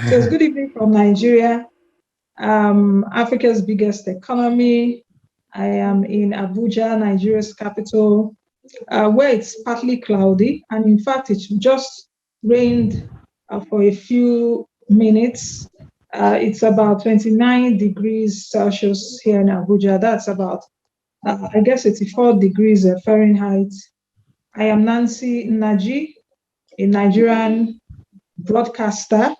So it's good evening from Nigeria, Africa's biggest economy. I am in Abuja, Nigeria's capital, where it's partly cloudy. And in fact, it's just rained for a few minutes. It's about 29 degrees Celsius here in Abuja. That's about, I guess, 84 degrees Fahrenheit. I am Nancy Naji, a Nigerian broadcaster,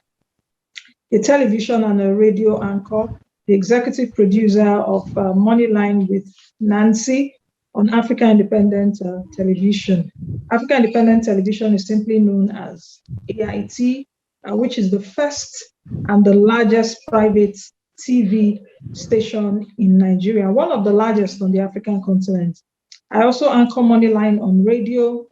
a television and a radio anchor, the executive producer of Moneyline with Nancy on Africa Independent Television. Africa Independent Television is simply known as AIT, which is the first and the largest private TV station in Nigeria, one of the largest on the African continent. I also anchor Moneyline on radio,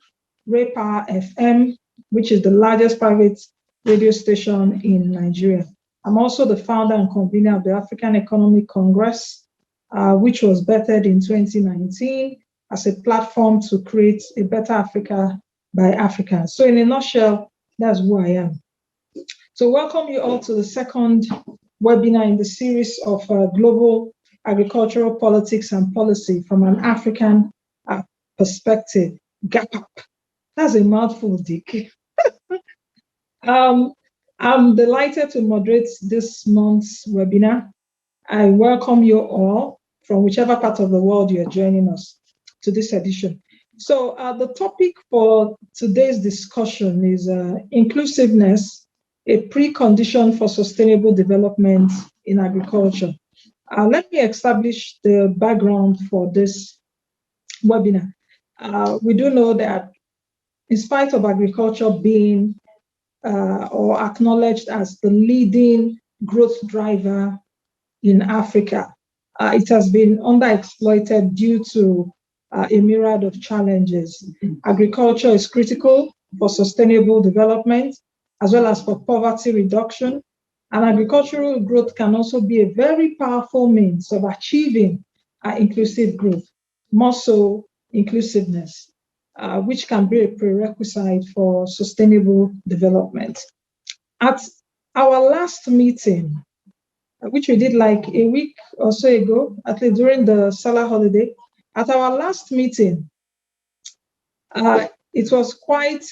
Ray-Power FM, which is the largest private radio station in Nigeria. I'm also the founder and convener of the African Economic Congress, which was birthed in 2019 as a platform to create a better Africa by Africans. So in a nutshell, that's who I am. So welcome you all to the second webinar in the series of global agricultural politics and policy from an African perspective, G.A.P.A.P. That's a mouthful, Dick. I'm delighted to moderate this month's webinar. I welcome you all from whichever part of the world you're joining us to this edition. So the topic for today's discussion is inclusiveness, a precondition for sustainable development in agriculture. Let me establish the background for this webinar. We do know that in spite of agriculture being or acknowledged as the leading growth driver in Africa, it has been underexploited due to a myriad of challenges. Agriculture is critical for sustainable development as well as for poverty reduction. And agricultural growth can also be a very powerful means of achieving inclusive growth, more so inclusiveness, which can be a prerequisite for sustainable development. At our last meeting, which we did like a week or so ago, at least during the summer holiday, at our last meeting, it was quite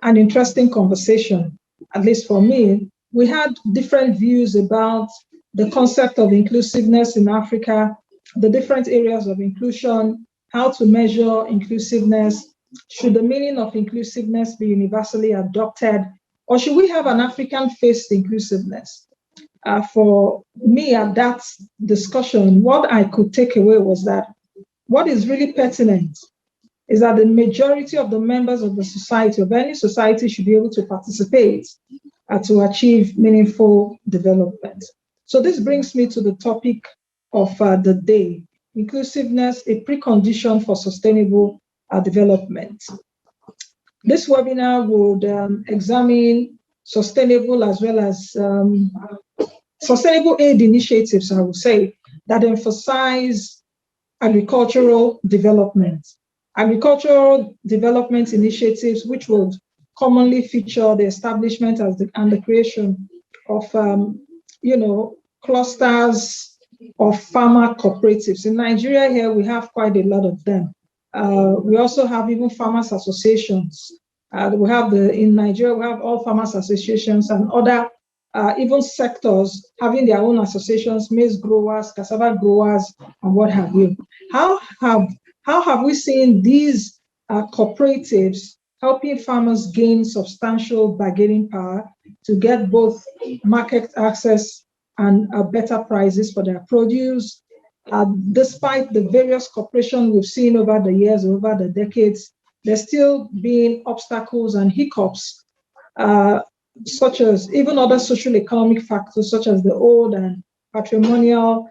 an interesting conversation, at least for me. We had different views about the concept of inclusiveness in Africa, the different areas of inclusion, how to measure inclusiveness, should the meaning of inclusiveness be universally adopted, or should we have an African-faced inclusiveness? For me, at that discussion, what I could take away was that what is really pertinent is that the majority of the members of the society, of any society, should be able to participate to achieve meaningful development. So this brings me to the topic of the day, inclusiveness, a precondition for sustainable development. This webinar would examine sustainable as well as sustainable aid initiatives, I would say, that emphasize agricultural development. Agricultural development initiatives which would commonly feature the establishment and the creation of, clusters of farmer cooperatives. In Nigeria here, we have quite a lot of them. We also have even farmers associations. In Nigeria, we have all farmers associations and other even sectors having their own associations, maize growers, cassava growers, and what have you. How have we seen these cooperatives helping farmers gain substantial bargaining power to get both market access and better prices for their produce? Despite the various cooperation we've seen over the years, over the decades, there's still been obstacles and hiccups, such as even other social economic factors, such as the old and patrimonial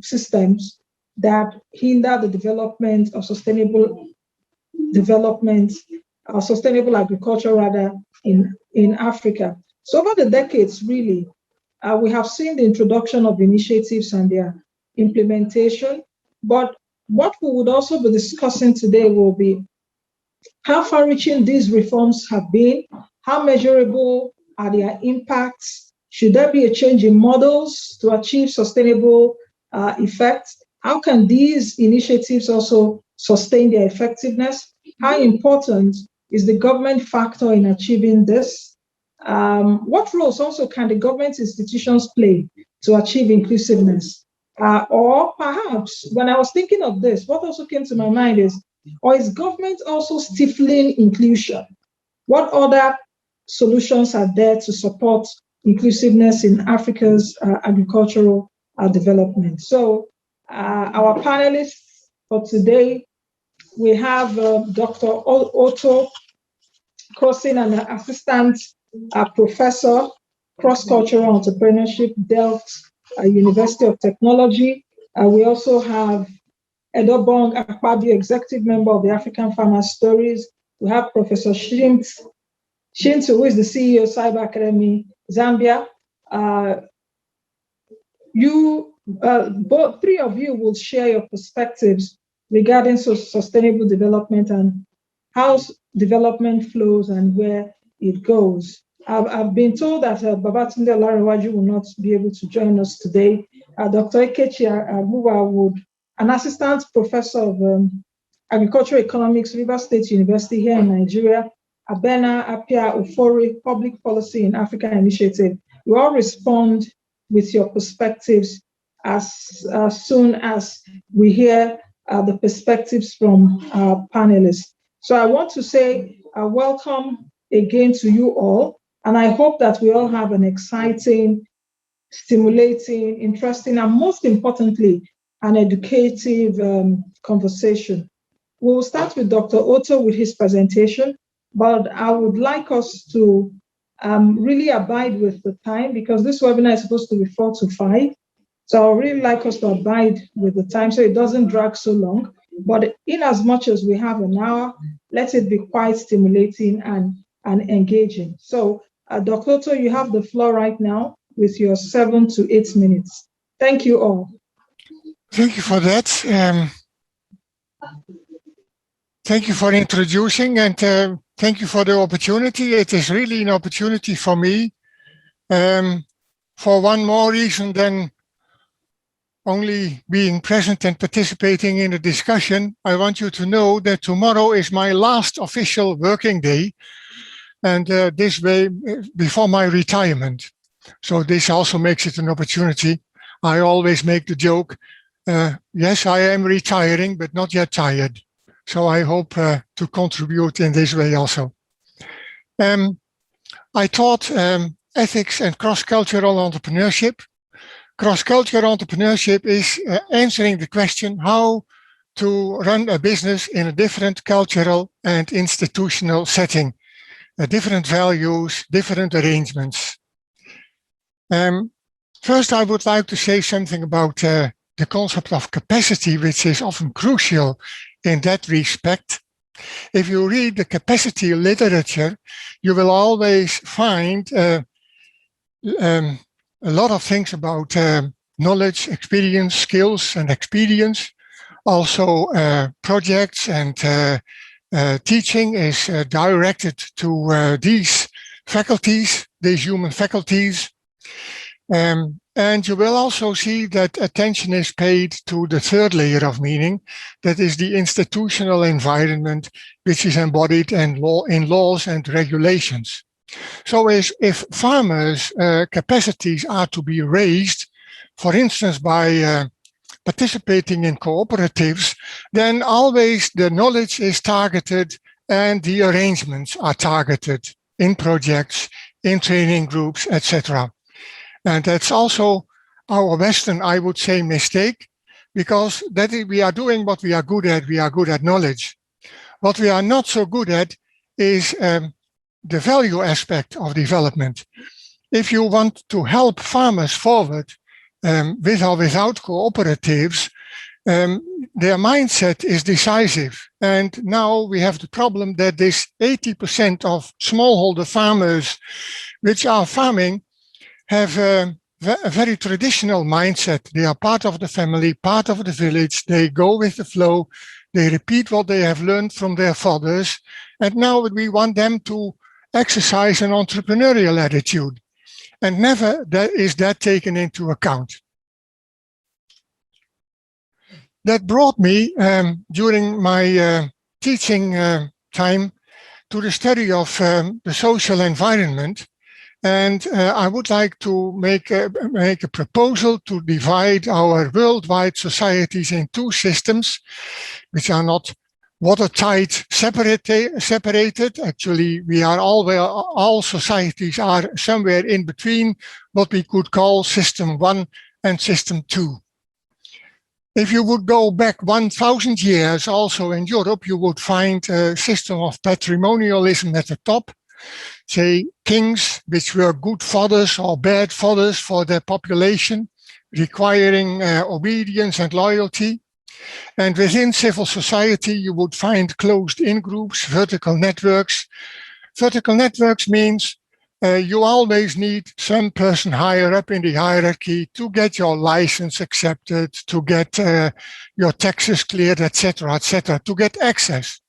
systems that hinder the development of sustainable development, sustainable agriculture rather, in Africa. So over the decades, really, we have seen the introduction of initiatives and their implementation, but what we would also be discussing today will be how far-reaching these reforms have been, how measurable are their impacts? Should there be a change in models to achieve sustainable effects? How can these initiatives also sustain their effectiveness? How important is the government factor in achieving this? What roles also can the government institutions play to achieve inclusiveness? Or perhaps, when I was thinking of this, what also came to my mind is, or is government also stifling inclusion? What other solutions are there to support inclusiveness in Africa's agricultural development? So our panelists for today, we have Dr. Otto Crossing, an assistant professor, cross-cultural entrepreneurship, Delft University of Technology. We also have Edobong Akpabio, executive member of the African Farmers Stories. We have Professor Shintu, who is the CEO of Cyber Academy Zambia. Both three of you will share your perspectives regarding sustainable development and how development flows and where it goes. I've been told that Babatunde Larewaju will not be able to join us today. Dr. Ekechi Abuwa, an assistant professor of agricultural economics, Rivers State University here in Nigeria, Abena Apia Ofori, Public Policy in Africa Initiative. We all respond with your perspectives as soon as we hear the perspectives from our panelists. So I want to say welcome again to you all, and I hope that we all have an exciting, stimulating, interesting, and most importantly, an educative conversation. We will start with Dr. Otto with his presentation, but I would like us to really abide with the time, because this webinar is supposed to be 4 to 5. So I would really like us to abide with the time so it doesn't drag so long. But in as much as we have an hour, let it be quite stimulating and engaging. So Dr. Otto, you have the floor right now with your 7 to 8 minutes. Thank you all. Thank you for that. Thank you for introducing, and thank you for the opportunity. It is really an opportunity for me for one more reason than only being present and participating in the discussion. I want you to know that tomorrow is my last official working day, and this way before my retirement. So this also makes it an opportunity. I always make the joke, yes, I am retiring, but not yet tired. So I hope to contribute in this way also. I taught ethics and cross-cultural entrepreneurship. Cross-cultural entrepreneurship is answering the question how to run a business in a different cultural and institutional setting, different values, different arrangements. First, I would like to say something about the concept of capacity, which is often crucial in that respect. If you read the capacity literature, you will always find a lot of things about knowledge, experience, skills, and experience. Also, projects and teaching is directed to these faculties, these human faculties. And you will also see that attention is paid to the third layer of meaning, that is the institutional environment, which is embodied in laws and regulations. So if farmers' capacities are to be raised, for instance, by participating in cooperatives, then always the knowledge is targeted and the arrangements are targeted in projects, in training groups, etc. And that's also our Western, I would say, mistake, because that we are doing what we are good at. We are good at knowledge. What we are not so good at is the value aspect of development. If you want to help farmers forward with or without cooperatives, their mindset is decisive. And now we have the problem that this 80% of smallholder farmers which are farming have a very traditional mindset. They are part of the family, part of the village. They go with the flow. They repeat what they have learned from their fathers. And now we want them to exercise an entrepreneurial attitude, and never is that taken into account. That brought me, during my teaching time, to the study of the social environment. And I would like to make a proposal to divide our worldwide societies in two systems, which are not watertight separated. Actually, we are all societies are somewhere in between what we could call System 1 and System 2. If you would go back 1,000 years, also in Europe, you would find a system of patrimonialism at the top. Say kings, which were good fathers or bad fathers for their population, requiring obedience and loyalty. And within civil society, you would find closed-in groups, vertical networks. Vertical networks means you always need some person higher up in the hierarchy to get your license accepted, to get your taxes cleared, etc., to get access.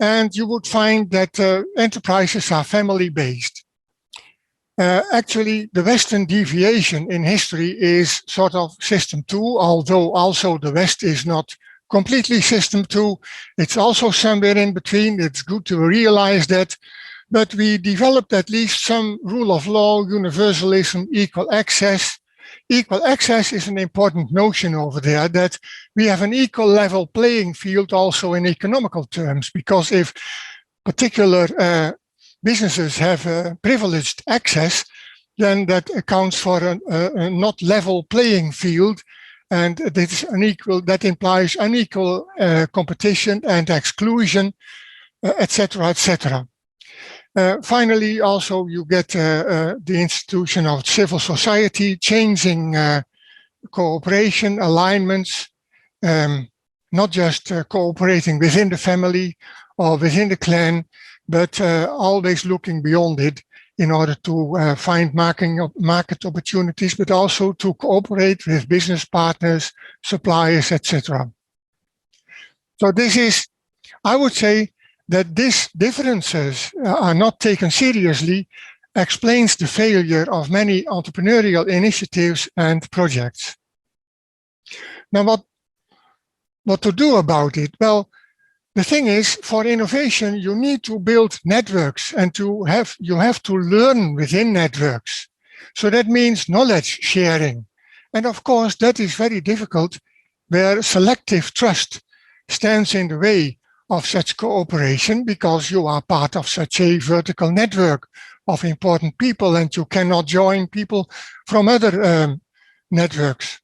And you would find that enterprises are family-based. Actually, the Western deviation in history is sort of System 2, although also the West is not completely System 2. It's also somewhere in between. It's good to realize that. But we developed at least some rule of law, universalism, equal access. Equal access is an important notion over there, that we have an equal level playing field also in economical terms, because if particular businesses have privileged access, then that accounts for a not level playing field, and that implies unequal competition and exclusion, etc., etc. Finally, also you get the institution of civil society, changing cooperation, alignments, not just cooperating within the family or within the clan, but always looking beyond it in order to find market opportunities, but also to cooperate with business partners, suppliers, etc. So this is, I would say, that these differences are not taken seriously explains the failure of many entrepreneurial initiatives and projects. Now, what to do about it? Well, the thing is, for innovation, you need to build networks, and you have to learn within networks. So that means knowledge sharing. And of course, that is very difficult where selective trust stands in the way of such cooperation, because you are part of such a vertical network of important people and you cannot join people from other networks.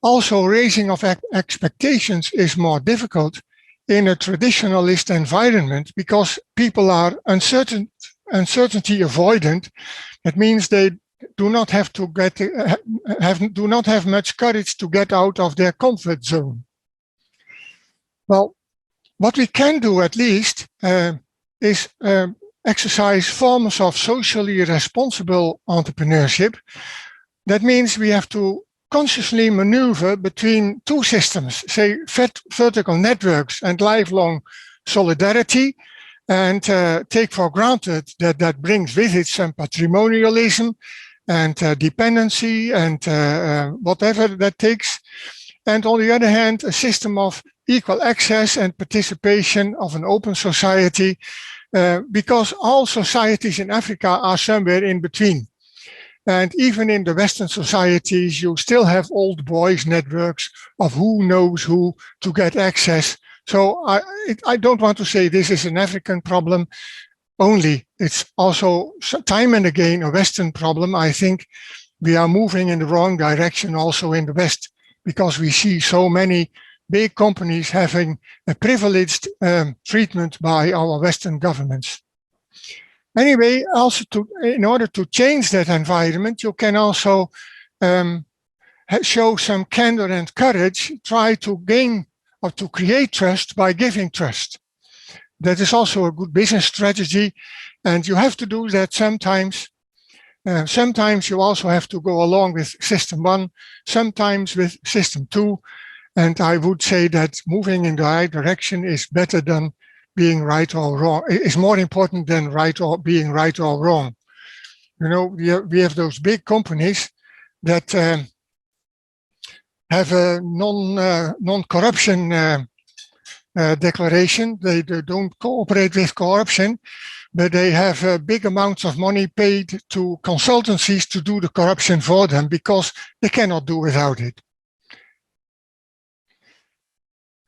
Also, raising of expectations is more difficult in a traditionalist environment because people are uncertainty avoidant. That means they do not have to do not have much courage to get out of their comfort zone. Well, what we can do at least is exercise forms of socially responsible entrepreneurship. That means we have to consciously maneuver between two systems, say vertical networks and lifelong solidarity, and take for granted that that brings with it some patrimonialism and dependency and whatever that takes. And on the other hand, a system of equal access and participation of an open society, because all societies in Africa are somewhere in between. And even in the Western societies, you still have old boys networks of who knows who to get access. So I don't want to say this is an African problem only. It's also time and again a Western problem. I think we are moving in the wrong direction also in the West, because we see so many big companies having a privileged treatment by our Western governments. Anyway, also in order to change that environment, you can also show some candor and courage, try to gain or to create trust by giving trust. That is also a good business strategy, and you have to do that sometimes. Sometimes you also have to go along with System 1, sometimes with System 2. And I would say that moving in the right direction is better than being right or wrong, is more important than being right or wrong. You know, we have those big companies that have a non-corruption declaration. They don't cooperate with corruption, but they have big amounts of money paid to consultancies to do the corruption for them because they cannot do without it.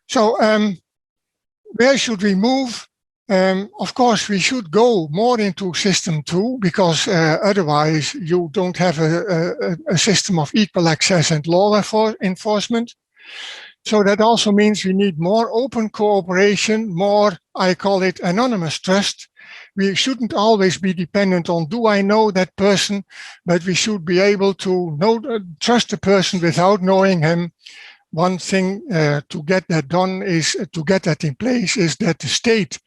So where should we move? Of course, we should go more into system 2 because otherwise you don't have a system of equal access and law enforcement. So that also means we need more open cooperation, more, I call it anonymous trust. We shouldn't always be dependent on, do I know that person? But we should be able to trust the person without knowing him. One thing to get that done is, to get that in place, is that the state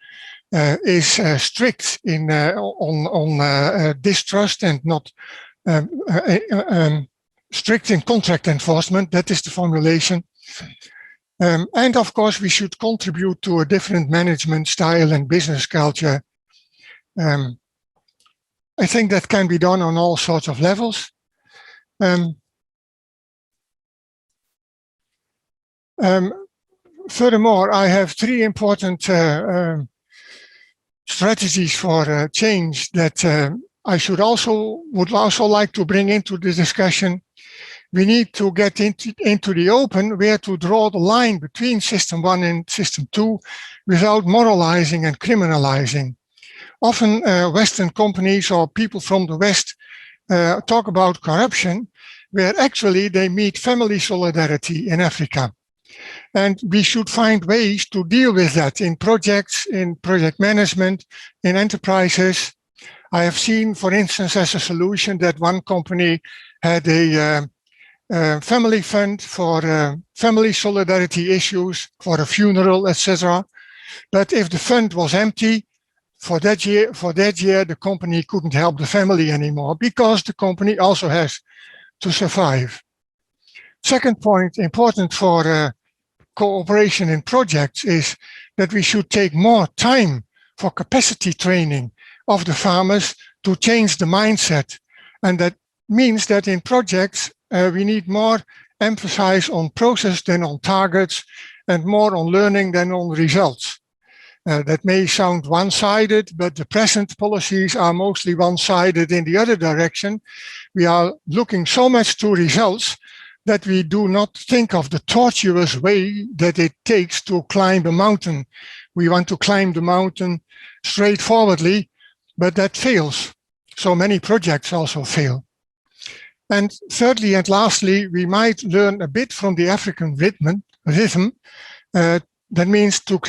is strict on distrust and not strict in contract enforcement. That is the formulation. And of course, we should contribute to a different management style and business culture. I think that can be done on all sorts of levels. Furthermore, I have 3 important strategies for change that I would also like to bring into the discussion. We need to get into the open where to draw the line between system 1 and system 2 without moralizing and criminalizing. Often Western companies or people from the West talk about corruption, where actually they meet family solidarity in Africa. And we should find ways to deal with that in projects, in project management, in enterprises. I have seen, for instance, as a solution that one company had a family fund for family solidarity issues, for a funeral, etc. But if the fund was empty for that year, the company couldn't help the family anymore because the company also has to survive. Second point, important for cooperation in projects, is that we should take more time for capacity training of the farmers to change the mindset. And that means that in projects, we need more emphasis on process than on targets and more on learning than on results. That may sound one-sided, but the present policies are mostly one-sided in the other direction. We are looking so much to results that we do not think of the tortuous way that it takes to climb a mountain. We want to climb the mountain straightforwardly, but that fails. So many projects also fail. And thirdly and lastly, we might learn a bit from the African rhythm. That means to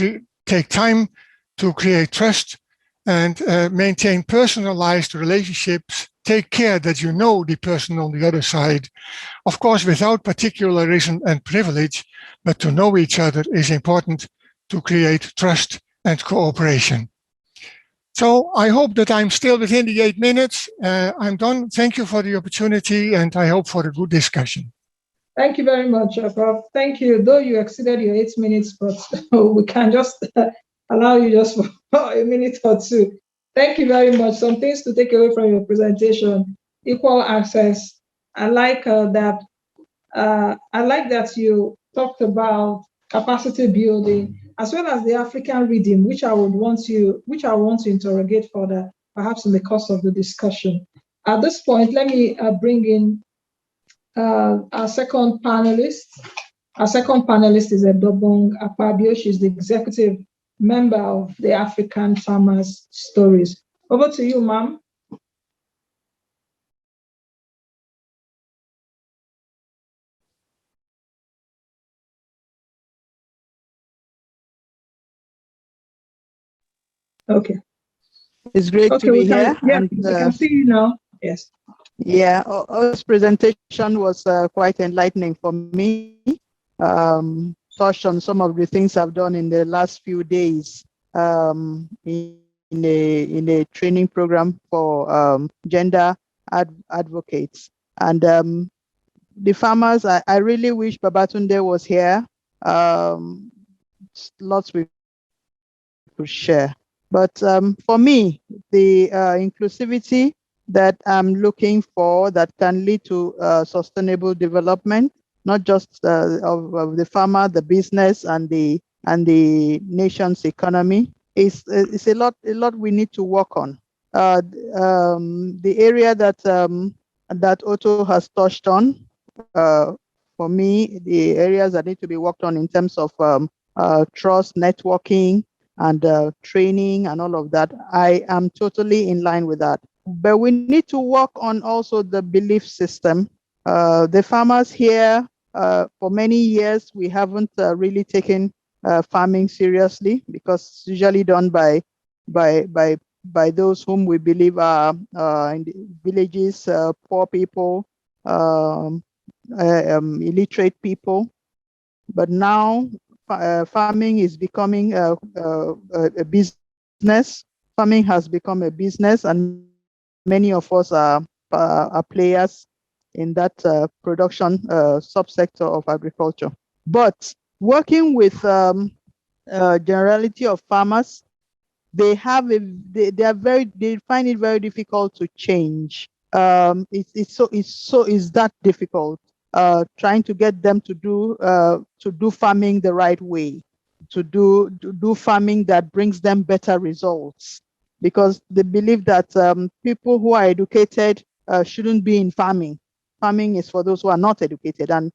take time to create trust and maintain personalized relationships. Take care that you know the person on the other side. Of course, without particularism and privilege, but to know each other is important to create trust and cooperation. So I hope that I'm still within the 8 minutes. I'm done. Thank you for the opportunity, and I hope for a good discussion. Thank you very much, Prof. Thank you. Though you exceeded your 8 minutes, but we can just allow you just for a minute or two. Thank you very much. Some things to take away from your presentation: equal access. I like that. I like that you talked about capacity building, as well as the African rhythm, which I want to interrogate further, perhaps in the course of the discussion. At this point, let me bring in our second panelist. Our second panelist is Edobong Akpabio. She's the executive member of the African Farmers Stories. Over to you, ma'am. Okay. It's great to be here. Yeah, we can see you now. Yes. Yeah, this presentation was quite enlightening for me. Touched on some of the things I've done in the last few days in a training program for gender advocates. And the farmers, I really wish Babatunde was here. Lots we've could share. But for me, the inclusivity that I'm looking for that can lead to sustainable development, not just of the farmer, the business, and the nation's economy, is a lot we need to work on. The area that that Otto has touched on, for me, the areas that need to be worked on in terms of trust, networking, and training and all of that, I am totally in line with that. But we need to work on also the belief system. The farmers here, for many years, we haven't really taken farming seriously, because it's usually done by those whom we believe are in the villages, poor people, illiterate people. But now farming is becoming a business. Farming has become a business, and many of us are players in that production subsector of agriculture. But working with generality of farmers, they find it very difficult to change. It's that difficult trying to get them to do farming the right way, to do farming that brings them better results, because they believe that people who are educated shouldn't be in farming. Farming is for those who are not educated, and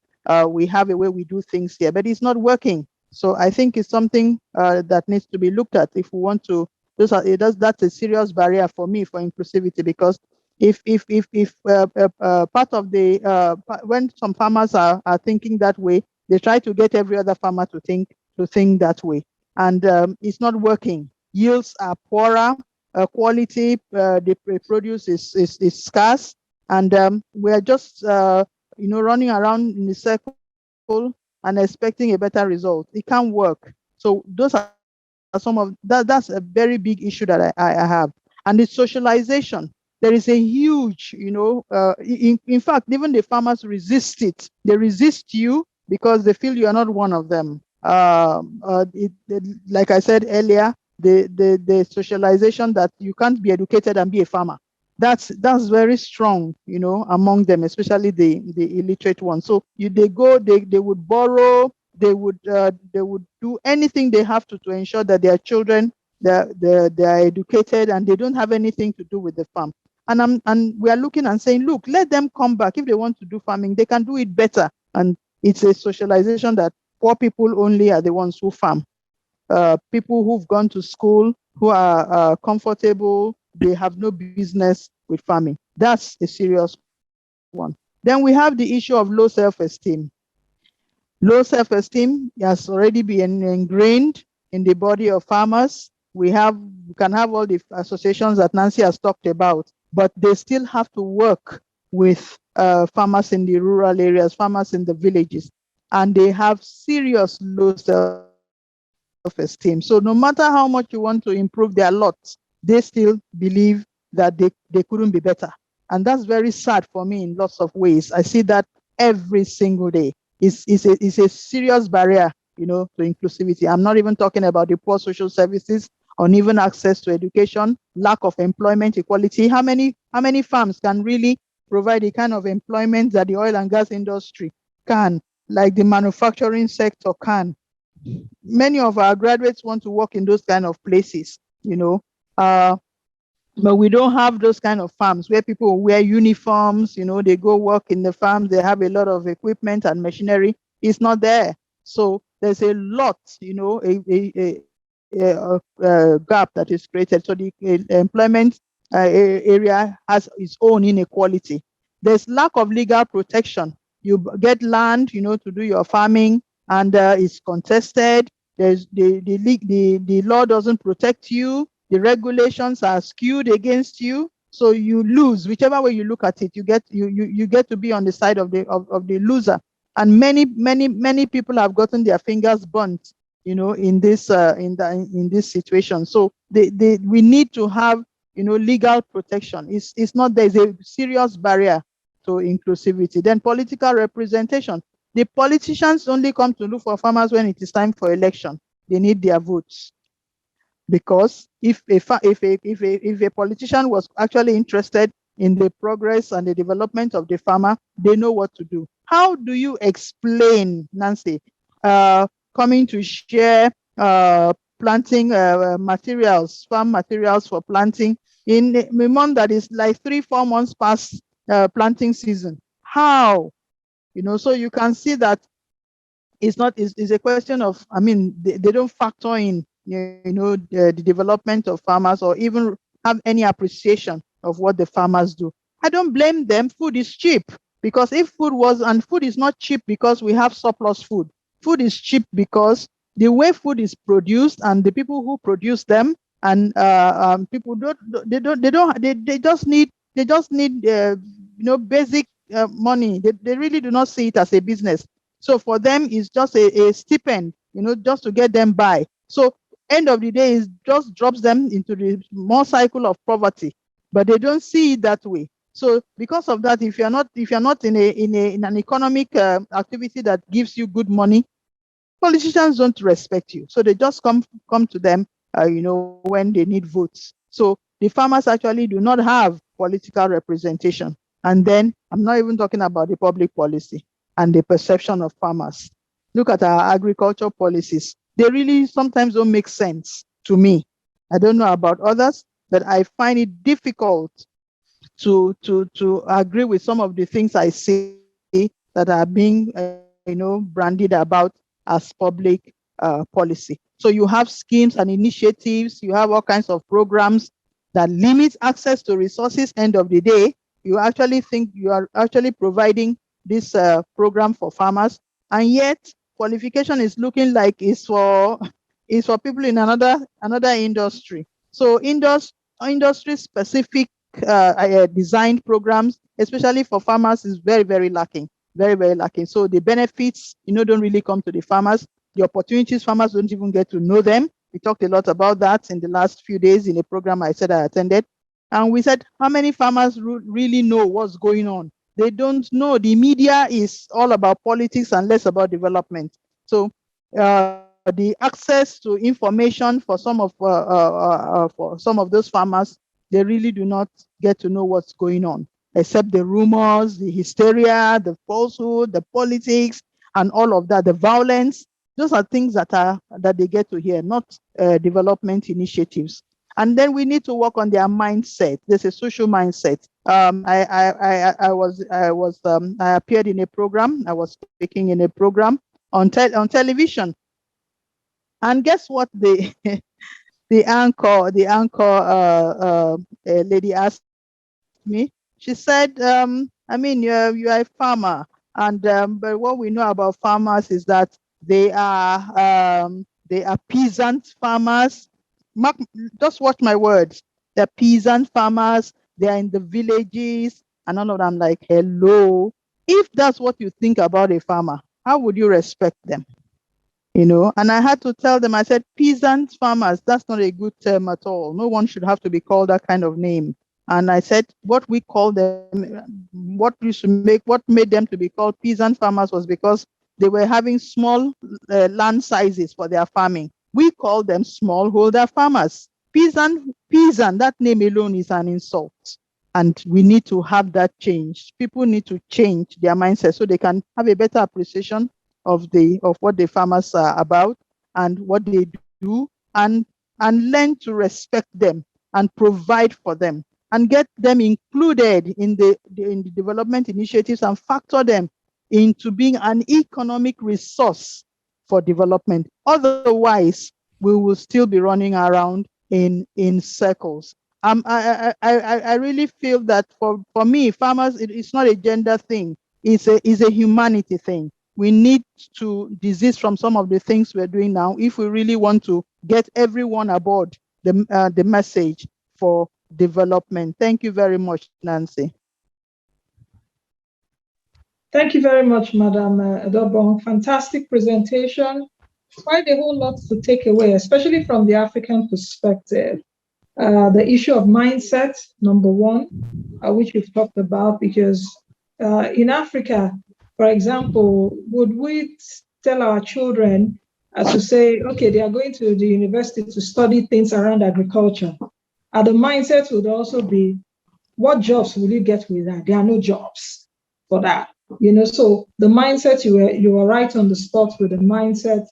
we have a way we do things here, but it's not working. So I think it's something that needs to be looked at if we want to. That's a serious barrier for me for inclusivity, because if part of the when some farmers are thinking that way, they try to get every other farmer to think that way, and it's not working. Yields are poorer, quality, the produce is scarce, and we are just running around in a circle and expecting a better result. It can't work. So those are some of that's a very big issue that I have. And the socialization, there is a huge, in fact, even the farmers resist it. They resist you because they feel you are not one of them. Like I said earlier, the socialization that you can't be educated and be a farmer. That's very strong, among them, especially the illiterate ones. So they would borrow, they would do anything they have to ensure that their children they are educated, and they don't have anything to do with the farm. And we are looking and saying, look, let them come back. If they want to do farming, they can do it better. And it's a socialization that poor people only are the ones who farm. People who've gone to school, who are comfortable, they have no business with farming. That's a serious one. Then we have the issue of low self-esteem. Low self-esteem has already been ingrained in the body of farmers. We can have all the associations that Nancy has talked about, but they still have to work with farmers in the rural areas, farmers in the villages, and they have serious low self-esteem. So no matter how much you want to improve their lot, they still believe that they couldn't be better. And that's very sad for me in lots of ways. I see that every single day. It's a serious barrier, to inclusivity. I'm not even talking about the poor social services, uneven access to education, lack of employment equality. How many farms can really provide the kind of employment that the oil and gas industry can, like the manufacturing sector can? Many of our graduates want to work in those kind of places, but we don't have those kind of farms where people wear uniforms, they go work in the farms, they have a lot of equipment and machinery. It's not there. So there's a lot, a gap that is created. So the employment area has its own inequality. There's lack of legal protection. You get land, to do your farming, and it's contested. There's the law doesn't protect you. The regulations are skewed against you, so you lose. Whichever way you look at it, you get to be on the side of the loser. And many people have gotten their fingers burnt, in this situation. So we need to have legal protection. It's not, there's a serious barrier to inclusivity. Then political representation. The politicians only come to look for farmers when it is time for election. They need their votes. Because if a politician was actually interested in the progress and the development of the farmer, they know what to do. How do you explain, Nancy, coming to share planting materials, farm materials for planting in a month that is like 3-4 months past planting season? How? So you can see that it's a question of, I mean, they don't factor in, the development of farmers, or even have any appreciation of what the farmers do. I don't blame them. Food is cheap, because if food is not cheap because we have surplus food. Food is cheap because the way food is produced and the people who produce them, and people they just need basic money. They really do not see it as a business. So for them, it's just a stipend, just to get them by. So end of the day, it just drops them into the more cycle of poverty, but they don't see it that way. So because of that, if you're not in an economic activity that gives you good money, politicians don't respect you. So they just come to them, when they need votes. So the farmers actually do not have political representation. And then I'm not even talking about the public policy and the perception of farmers. Look at our agriculture policies. They really sometimes don't make sense to me. I don't know about others, but I find it difficult to agree with some of the things I see that are being branded about as public policy. So you have schemes and initiatives, you have all kinds of programs that limit access to resources. End of the day, you actually think you are actually providing this program for farmers, and yet qualification is looking like it's for people in another industry. So industry specific designed programs, especially for farmers, is very, very lacking. Very, very lacking. So the benefits, don't really come to the farmers. The opportunities, farmers don't even get to know them. We talked a lot about that in the last few days in a program I said I attended. And we said, how many farmers really know what's going on? They don't know. The media is all about politics and less about development. So the access to information for some of those farmers, they really do not get to know what's going on, except the rumors, the hysteria, the falsehood, the politics, and all of that, the violence. Those are things that they get to hear, not development initiatives. And then we need to work on their mindset. There's a social mindset. I appeared in a program. I was speaking in a program on television, and guess what? The anchor lady asked me. She said, I mean, you are a farmer, and but what we know about farmers is that they are peasant farmers. Just watch my words. They're peasant farmers. They are in the villages, and all of them. Like, hello. If that's what you think about a farmer, how would you respect them? And I had to tell them, I said, peasant farmers, that's not a good term at all. No one should have to be called that kind of name. And I said, what we call them, what made them to be called peasant farmers was because they were having small land sizes for their farming. We call them smallholder farmers. Peasant, that name alone is an insult. And we need to have that changed. People need to change their mindset so they can have a better appreciation of what the farmers are about and what they do, and learn to respect them and provide for them and get them included in the development initiatives and factor them into being an economic resource for development. Otherwise, we will still be running around in circles. I really feel that for me, farmers, it's not a gender thing. It's a humanity thing. We need to desist from some of the things we're doing now if we really want to get everyone aboard the message for development. Thank you very much, Nancy. Thank you very much, Madam Adobong. Fantastic presentation. Quite a whole lot to take away, especially from the African perspective. The issue of mindset, number one, which we've talked about, because in Africa, for example, would we tell our children to say, okay, they are going to the university to study things around agriculture. And the mindset would also be, what jobs will you get with that? There are no jobs for that. So the mindset, you were right on the spot with the mindset.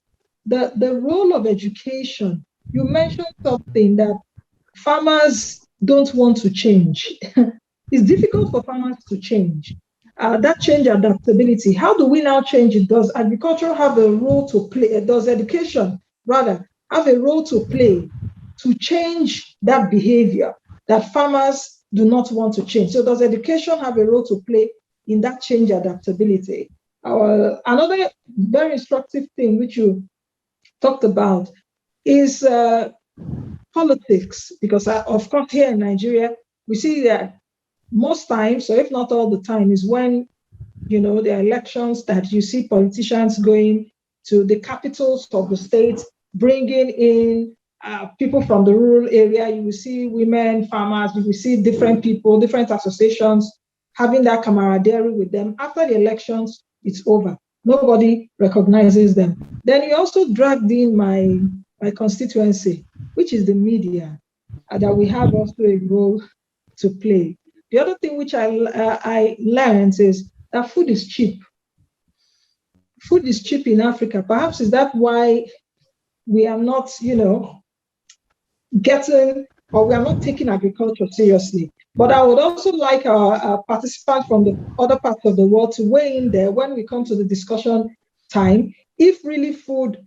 The role of education, you mentioned something that farmers don't want to change. It's difficult for farmers to change. That change adaptability, how do we now change it? Does agriculture have a role to play? Does education, rather, have a role to play to change that behavior that farmers do not want to change? So does education have a role to play in that change adaptability? Another very instructive thing which you talked about is politics, because of course here in Nigeria, we see that most times, so if not all the time, is when there are elections that you see politicians going to the capitals of the state, bringing in people from the rural area. You will see women, farmers, you will see different people, different associations having that camaraderie with them. After the elections, it's over. Nobody recognizes them. Then you also dragged in my constituency, which is the media, that we have also a role to play. The other thing which I learned is that food is cheap. Food is cheap in Africa. Perhaps is that why we are not, getting, or we are not taking agriculture seriously. But I would also like our participants from the other parts of the world to weigh in there when we come to the discussion time, if really food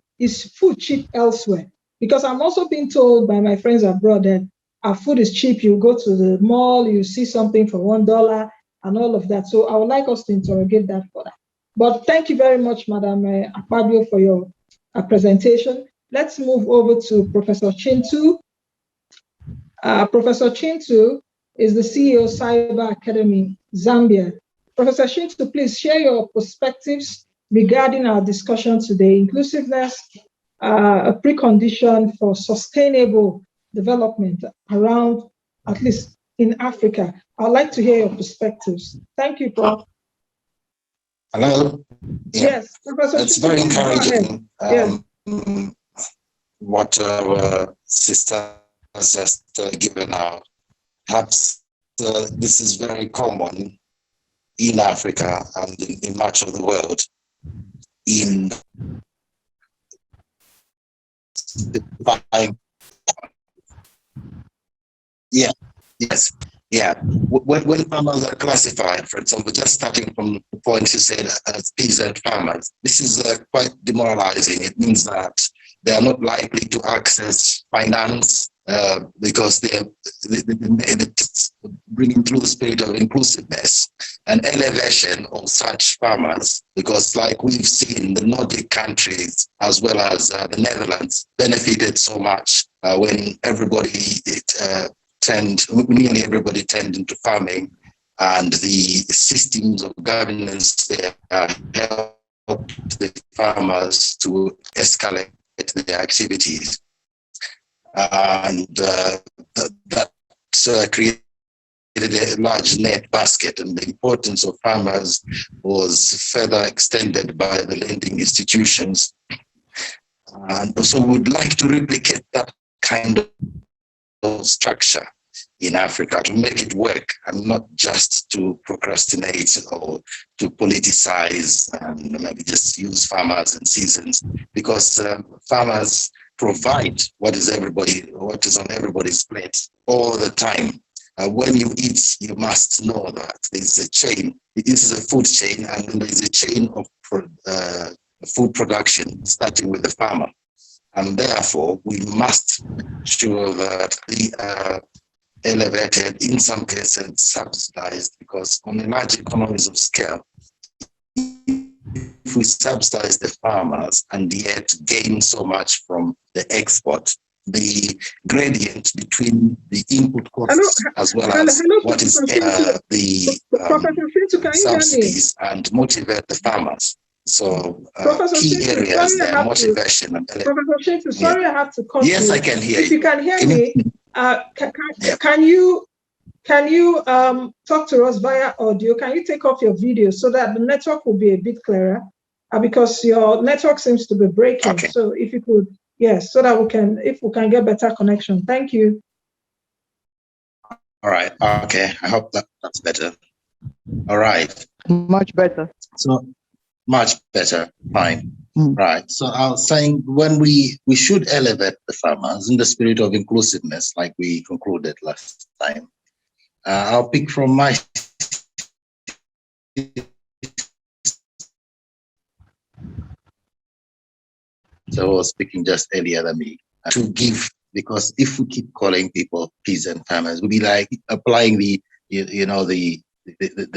cheap elsewhere. Because I'm also being told by my friends abroad that our food is cheap. You go to the mall, you see something for $1 and all of that. So I would like us to interrogate that further. But thank you very much, Madam Akpabio, for your presentation. Let's move over to Professor Chintu. Professor Chintu is the CEO of Cyber Academy, Zambia. Professor Chintu, please share your perspectives regarding our discussion today. Inclusiveness, a precondition for sustainable development around, at least in Africa. I'd like to hear your perspectives. Thank you, Prof. Hello. Yeah. Yes, Professor. It's very encouraging. What our sister has just given out. Perhaps this is very common in Africa and in much of the world. When farmers are classified, for example, just starting from the point you said as peasant farmers, this is quite demoralizing. It means that they are not likely to access finance because they bring into the spirit of inclusiveness and elevation of such farmers, because like we've seen, the Nordic countries as well as the Netherlands benefited so much when nearly everybody turned into farming, and the systems of governance there helped the farmers to escalate their activities. And that created a large net basket, and the importance of farmers was further extended by the lending institutions. And so we would like to replicate that kind of structure in Africa to make it work, and not just to procrastinate or to politicize and maybe just use farmers and seasons, because farmers provide what is on everybody's plate all the time. When you eat, you must know that there's a chain. This is a food chain, and then there's a chain of food production starting with the farmer. And therefore, we must ensure that they are elevated, in some cases subsidized, because on the large economies of scale, if we subsidize the farmers and yet gain so much from the export, the gradient between the input costs as well as what is the subsidies and motivate the farmers. So key areas there, motivation. Professor Chintu, sorry, I have to cut you. Yes, I can hear you. If you can hear me, can you talk to us via audio? Can you take off your video so that the network will be a bit clearer? because your network seems to be breaking. Okay. So if you could, yes, so that we can get better connection. Thank you. All right. Okay. I hope that's better. All right. Much better. So much better. Fine. Mm. Right. So I was saying when we should elevate the farmers in the spirit of inclusiveness, like we concluded last time. I'll pick from my so I was speaking just earlier than me to give, because if we keep calling people peasant farmers, we'll be like applying the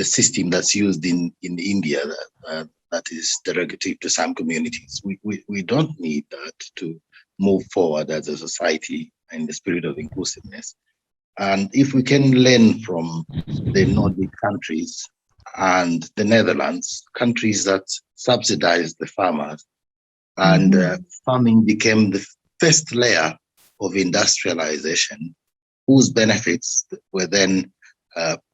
system that's used in India that is derogative to some communities. We don't need that to move forward as a society in the spirit of inclusiveness. And if we can learn from the Nordic countries and the Netherlands, countries that subsidize the farmers, and farming became the first layer of industrialization, whose benefits were then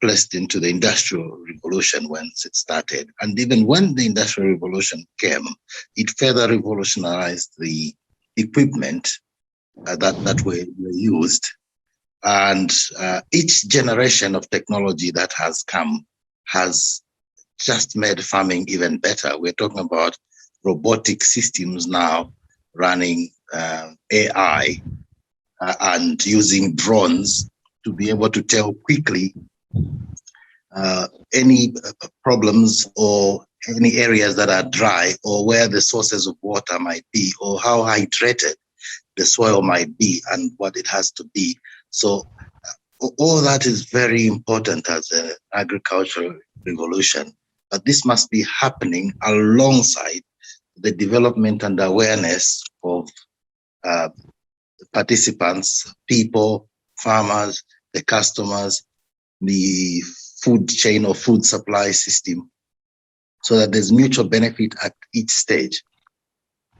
placed into the Industrial Revolution once it started. And even when the Industrial Revolution came, it further revolutionized the equipment that were used. And each generation of technology that has come has just made farming even better. We're talking about robotic systems now running AI and using drones to be able to tell quickly any problems or any areas that are dry, or where the sources of water might be, or how hydrated the soil might be and what it has to be. So all that is very important as an agricultural revolution, but this must be happening alongside the development and awareness of participants, people, farmers, the customers, the food chain or food supply system, so that there's mutual benefit at each stage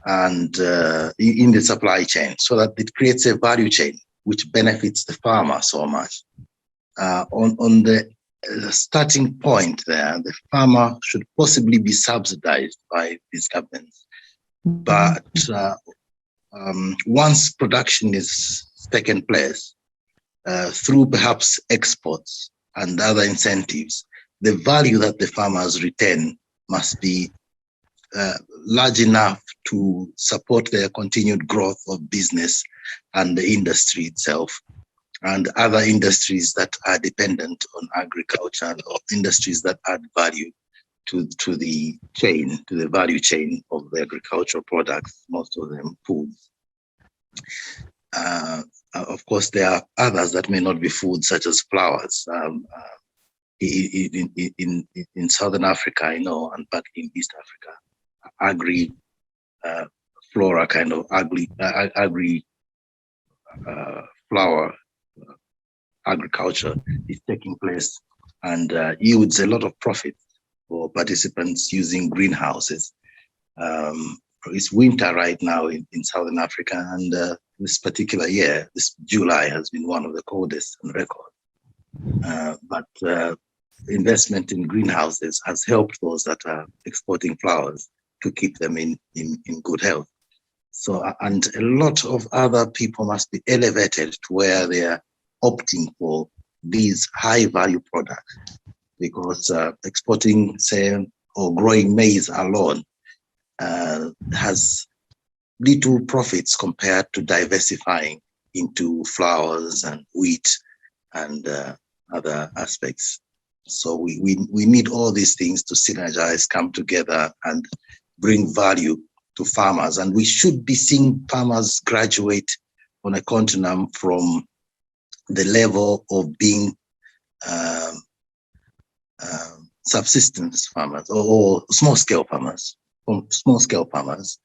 and in the supply chain, so that it creates a value chain which benefits the farmer so much. On the starting point there, the farmer should possibly be subsidized by these governments. But once production is taken place, through perhaps exports and other incentives, the value that the farmers retain must be large enough to support their continued growth of business and the industry itself, and other industries that are dependent on agriculture, or industries that add value to the chain, to the value chain of the agricultural products, most of them foods. Of course, there are others that may not be food, such as flowers. In Southern Africa, I know, and back in East Africa, flora kind of flower agriculture is taking place and yields a lot of profit for participants using greenhouses. It's winter right now in Southern Africa, and this particular year, this July, has been one of the coldest on record. But investment in greenhouses has helped those that are exporting flowers to keep them in good health. So, and a lot of other people must be elevated to where they are opting for these high value products, because exporting, say, or growing maize alone has little profits compared to diversifying into flowers and wheat and other aspects. So we need all these things to synergize, come together, and bring value to farmers. And we should be seeing farmers graduate on a continuum from the level of being subsistence farmers or small-scale farmers, from small-scale farmers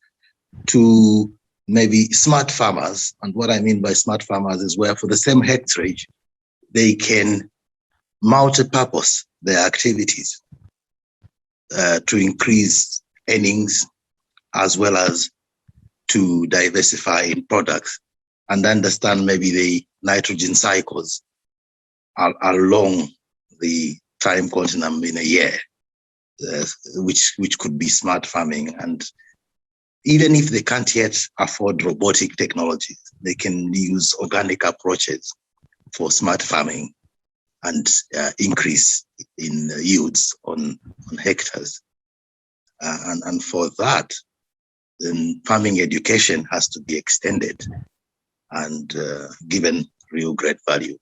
to maybe smart farmers. And what I mean by smart farmers is where for the same hectarage, they can multi-purpose their activities to increase earnings, as well as to diversify in products and understand maybe the nitrogen cycles along the time continuum in a year. which could be smart farming. And even if they can't yet afford robotic technologies, they can use organic approaches for smart farming and increase in yields on hectares. And for that, then farming education has to be extended and given real great value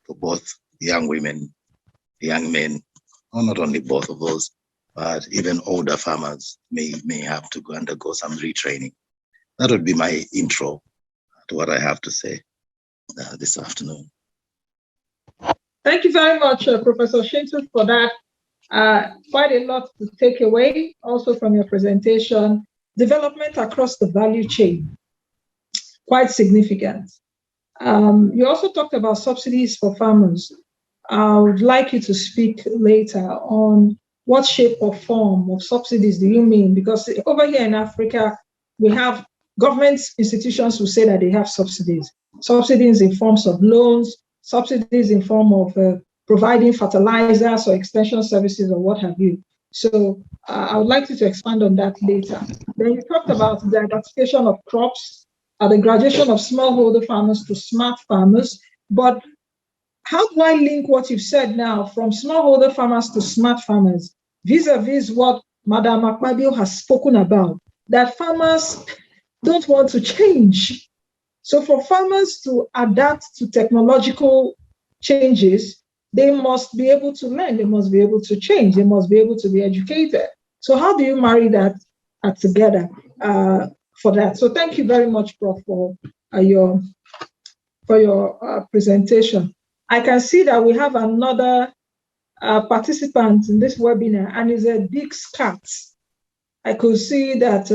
for both young women, young men, or not only both of those, but even older farmers may have to undergo some retraining. That would be my intro to what I have to say this afternoon. Thank you very much, Professor Shintu, for that. Quite a lot to take away also from your presentation. Development across the value chain, quite significant. You also talked about subsidies for farmers. I would like you to speak later on what shape or form of subsidies do you mean? Because over here in Africa, we have government institutions who say that they have subsidies. Subsidies in forms of loans, subsidies in form of providing fertilizers or extension services or what have you. So I would like you to expand on that later. Then you talked about the identification of crops, the graduation of smallholder farmers to smart farmers. But how do I link what you've said now from smallholder farmers to smart farmers vis-a-vis what Madam Akpabio has spoken about, that farmers don't want to change? So for farmers to adapt to technological changes, they must be able to learn, they must be able to change, they must be able to be educated. So how do you marry that together for that? So thank you very much, Prof, for your presentation. I can see that we have another participant in this webinar, and it's a Dick Scat. I could see that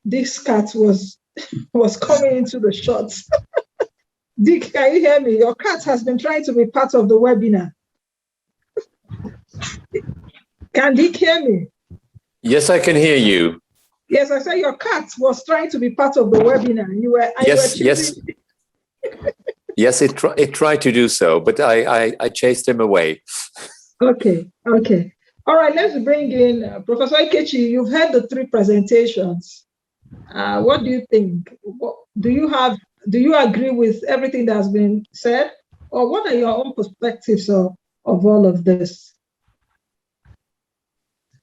Dick Scat was coming into the shots. Dick, can you hear me? Your cat has been trying to be part of the webinar. Can Dick hear me? Yes, I can hear you. Yes, I said your cat was trying to be part of the webinar. Yes. Yes, it tried to do so, but I chased him away. Okay. All right, let's bring in Professor Ikechi. You've heard the three presentations. What do you think? Do you agree with everything that has been said? Or what are your own perspectives of all of this?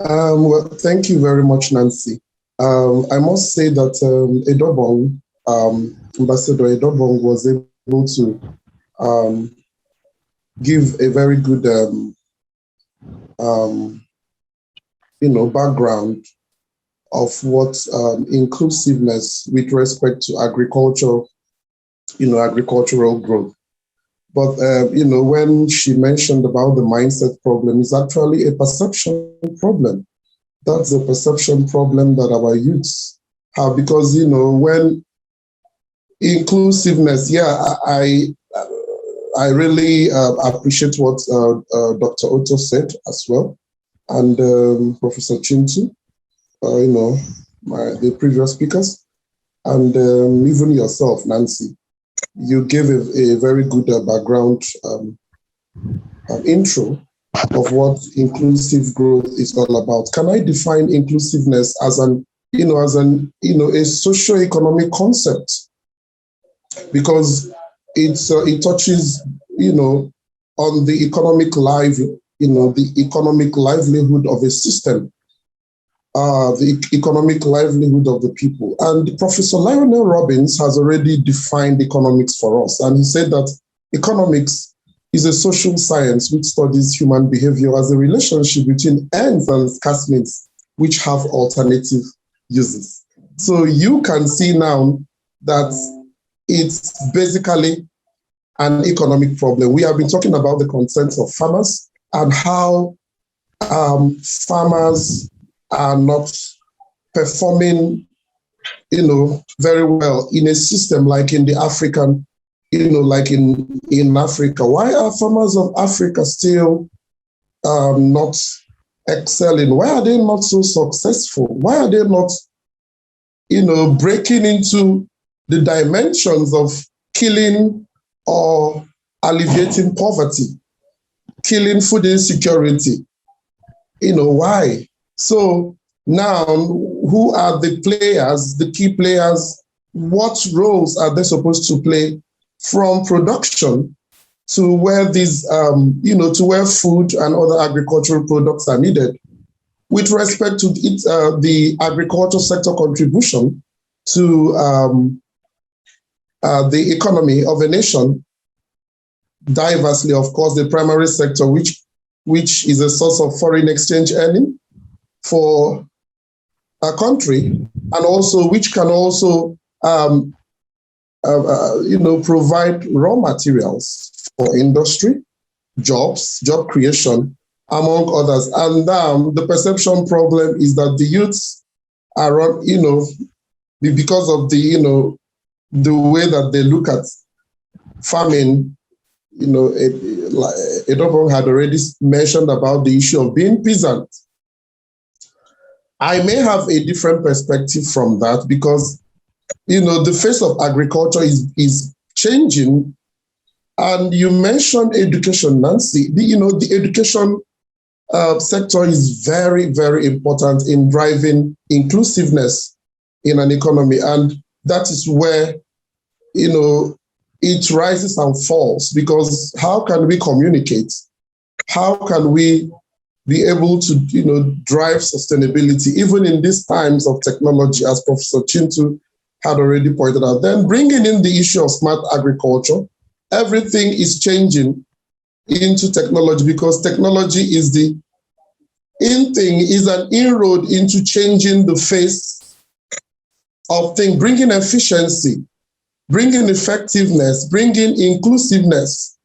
Well, thank you very much, Nancy. I must say that Ambassador Edobong was able to give a very good background of what inclusiveness with respect to agricultural growth. But when she mentioned about the mindset problem, it's actually a perception problem. That's a perception problem that our youths have, because when inclusiveness, I really appreciate what Dr. Otto said as well, and Professor Chintu, the previous speakers, and even yourself, Nancy. You gave a very good background intro of what inclusive growth is all about. Can I define inclusiveness as a socio-economic concept? Because it touches, on the economic life, the economic livelihood of a system, the economic livelihood of the people. And Professor Lionel Robbins has already defined economics for us. And he said that economics is a social science which studies human behavior as a relationship between ends and scarce means which have alternative uses. So you can see now that it's basically an economic problem. We have been talking about the concerns of farmers and how farmers are not performing, very well in a system like in the African, like in Africa. Why are farmers of Africa still not excelling? Why are they not so successful? Why are they not, breaking into the dimensions of killing or alleviating poverty, killing food insecurity, Why? So now, who are the players, the key players? What roles are they supposed to play from production to where these, to where food and other agricultural products are needed? With respect to the agricultural sector contribution to the economy of a nation, diversely, of course, the primary sector, which is a source of foreign exchange earning for a country, and also which can also provide raw materials for industry, job creation, among others. And the perception problem is that the youths are, because of the way that they look at farming, Edobong had already mentioned about the issue of being peasant. I may have a different perspective from that because, the face of agriculture is changing. And you mentioned education, Nancy. The education sector is very, very important in driving inclusiveness in an economy. And that is where, it rises and falls, because how can we communicate? How can we be able to, drive sustainability, even in these times of technology, as Professor Chintu had already pointed out? Then bringing in the issue of smart agriculture, everything is changing into technology, because technology is is an inroad into changing the face of things, bringing efficiency, bringing effectiveness, bringing inclusiveness.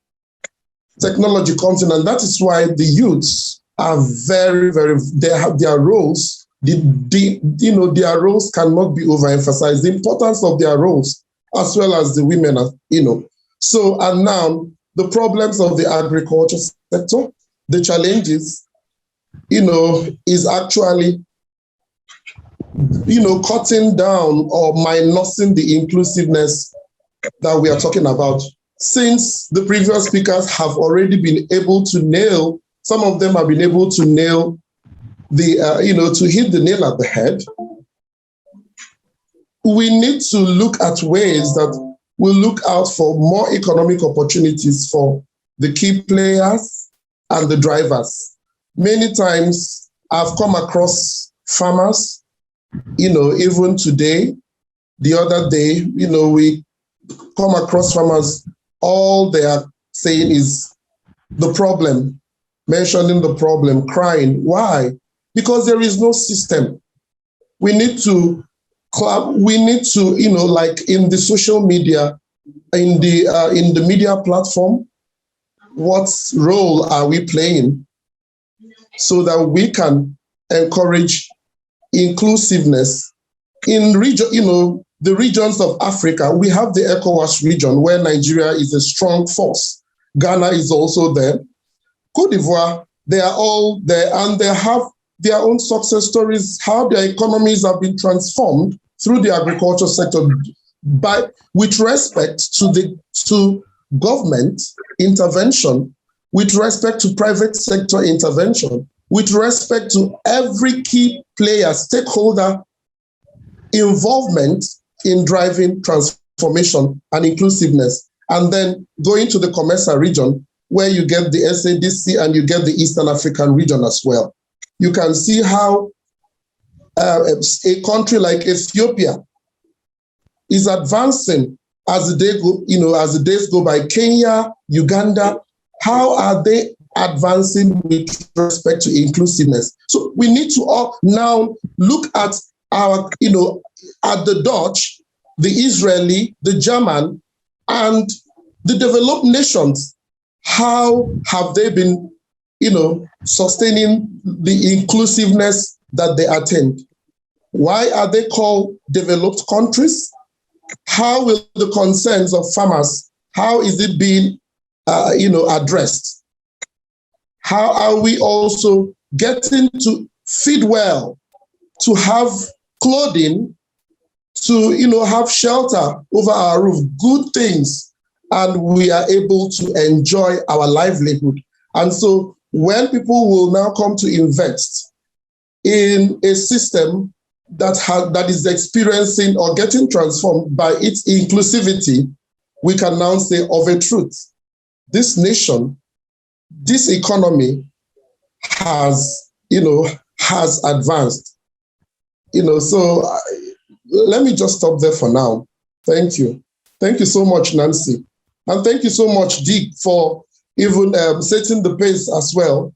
Technology comes in, and that is why the youths are very, very, they have their roles. Their roles cannot be overemphasized. The importance of their roles, as well as the women, So, and now the problems of the agriculture sector, the challenges, is actually, cutting down or minusing the inclusiveness that we are talking about. Since the previous speakers have already been able to nail, some of them have been able to nail the, to hit the nail at the head, we need to look at ways that will look out for more economic opportunities for the key players and the drivers. Many times I've come across farmers, even today, the other day, we come across farmers, all they are saying is the problem, mentioning the problem, crying. Why? Because there is no system. We need to, like in the social media, in the media platform, what role are we playing so that we can encourage inclusiveness in region, the regions of Africa? We have the ECOWAS region where Nigeria is a strong force. Ghana is also there. Cote d'Ivoire, they are all there, and they have their own success stories, how their economies have been transformed through the agriculture sector, with respect to government intervention, with respect to private sector intervention, with respect to every key player, stakeholder involvement in driving transformation and inclusiveness. And then going to the COMESA region, where you get the SADC and you get the Eastern African region as well. You can see how a country like Ethiopia is advancing as the days go by. Kenya, Uganda, how are they advancing with respect to inclusiveness? So we need to all now look at our, at the Dutch, the Israeli, the German, and the developed nations. How have they been, sustaining the inclusiveness that they attained? Why are they called developed countries? How will the concerns of farmers, how is it being, addressed? How are we also getting to feed well, to have clothing, to, have shelter over our roof, good things, and we are able to enjoy our livelihood? And so when people will now come to invest in a system that is experiencing or getting transformed by its inclusivity, we can now say of a truth, this nation, this economy has advanced. So let me just stop there for now. Thank you. Thank you so much, Nancy. And thank you so much, Dick, for even setting the pace as well.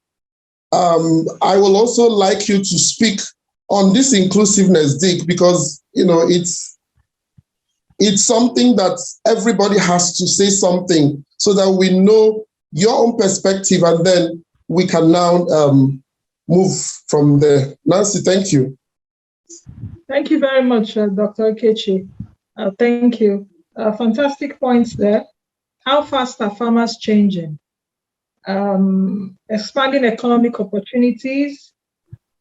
I will also like you to speak on this inclusiveness, Dick, because it's something that everybody has to say something so that we know your own perspective, and then we can now move from there. Nancy, thank you. Thank you very much, Dr. Okechi. Thank you. Fantastic points there. How fast are farmers changing? Expanding economic opportunities,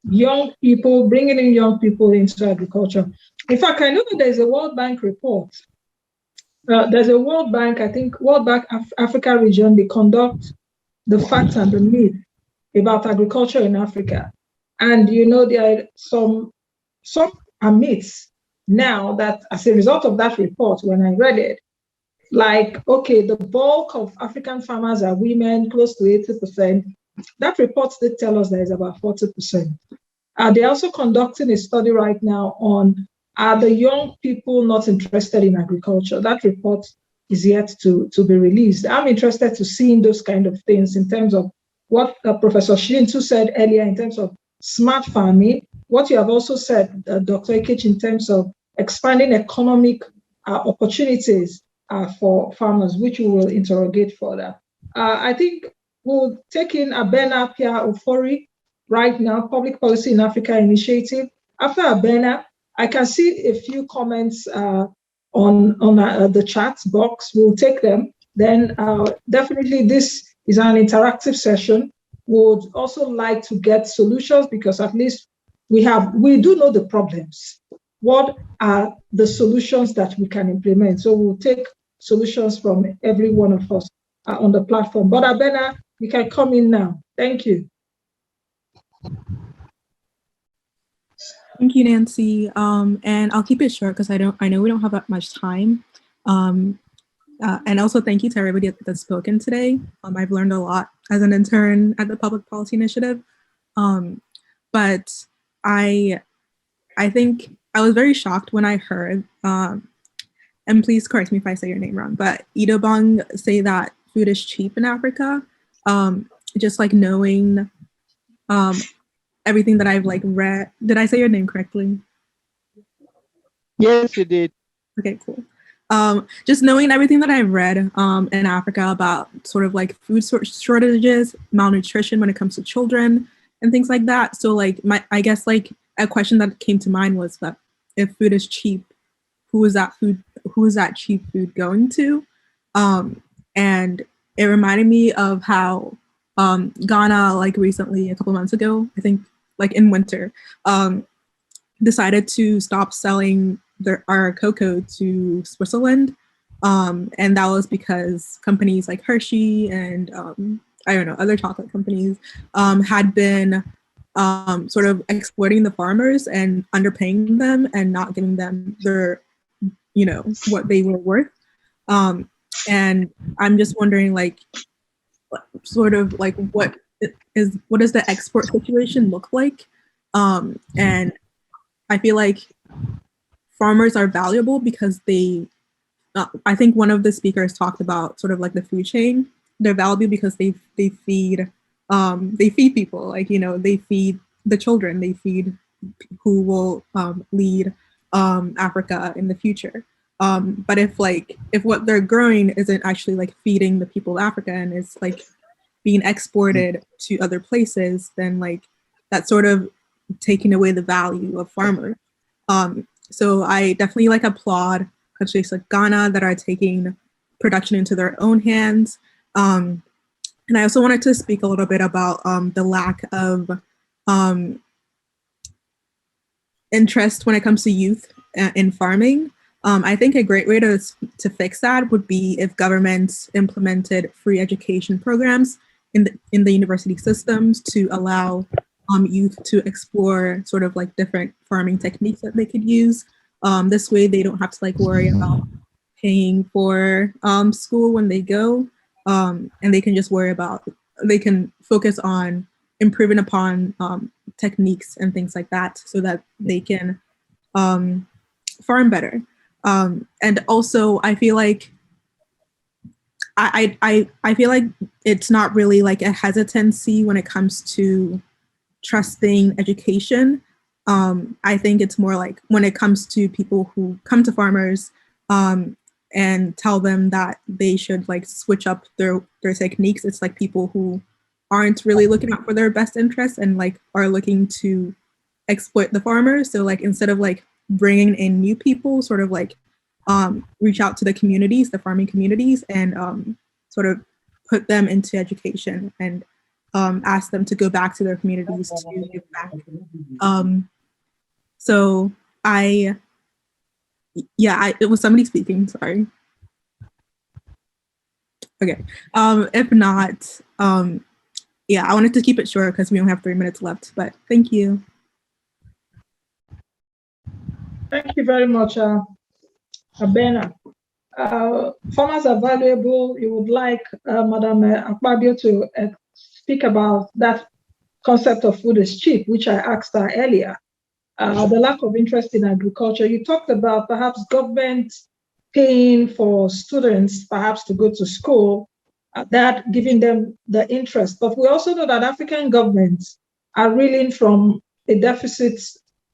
young people, bringing in young people into agriculture. In fact, I know that there's a World Bank report. There's a World Bank, I think, World Bank Africa region, they conduct the facts and the myth about agriculture in Africa. And there are some are myths now that as a result of that report, when I read it, like, okay, the bulk of African farmers are women, close to 80%. That report did tell us there is about 40%. They're also conducting a study right now on, are the young people not interested in agriculture? That report is yet to be released. I'm interested to see those kind of things in terms of what Professor Shintu said earlier in terms of smart farming, what you have also said, Dr. Ikech, in terms of expanding economic opportunities for farmers, which we will interrogate further. I think we'll take in Abena Pia Ofori right now, Public Policy in Africa Initiative. After Abena, I can see a few comments on the chat box. We'll take them. Then definitely this is an interactive session. We would also like to get solutions, because at least we do know the problems. What are the solutions that we can implement? So we'll take solutions from every one of us on the platform. But Abena, you can come in now. Thank you. Thank you, Nancy. And I'll keep it short because I know we don't have that much time. And also thank you to everybody that's spoken today. I've learned a lot as an intern at the Public Policy Initiative. But I think I was very shocked when I heard, and please correct me if I say your name wrong, but Idobong say that food is cheap in Africa. Just like knowing everything that I've read. Did I say your name correctly? Yes, you did. Okay, cool. Just knowing everything that I've read in Africa about sort of food shortages, malnutrition when it comes to children and things like that. So I guess a question that came to mind was that if food is cheap, who is that cheap food going to? And it reminded me of how Ghana, recently, a couple months ago, I think in winter, decided to stop selling our cocoa to Switzerland. And that was because companies like Hershey and I don't know, other chocolate companies had been sort of exploiting the farmers and underpaying them and not giving them their, what they were worth. And I'm just wondering, what does the export situation look like? And I feel like farmers are valuable because they, I think one of the speakers talked about sort of the food chain. They're valuable because they feed people, they feed the children, they feed who will lead Africa in the future. But if what they're growing isn't actually feeding the people of Africa and is being exported to other places, then that's sort of taking away the value of farmers. So I definitely applaud countries like Ghana that are taking production into their own hands. And I also wanted to speak a little bit about the lack of interest when it comes to youth in farming. I think a great way to fix that would be if governments implemented free education programs in the university systems to allow youth to explore sort of like different farming techniques that they could use. This way they don't have to like worry about paying for school when they go, and they can just they can focus on improving upon techniques and things like that so that they can farm better. And also I feel like I feel like it's not really like a hesitancy when it comes to trusting education. I think it's more like when it comes to people who come to farmers and tell them that they should like switch up their techniques. It's like people who aren't really looking out for their best interests and like are looking to exploit the farmers. So like instead of like bringing in new people, sort of like reach out to the communities, the farming communities, and sort of put them into education and ask them to go back to their communities to give back. So it was somebody speaking, sorry. Okay, if not, I wanted to keep it short because we only have 3 minutes left, but thank you. Thank you very much, Abena. Farmers are valuable. You would like Madam Akpabio to speak about that concept of food is cheap, which I asked her earlier. The lack of interest in agriculture. You talked about perhaps government paying for students perhaps to go to school, that giving them the interest. But we also know that African governments are reeling from a deficit,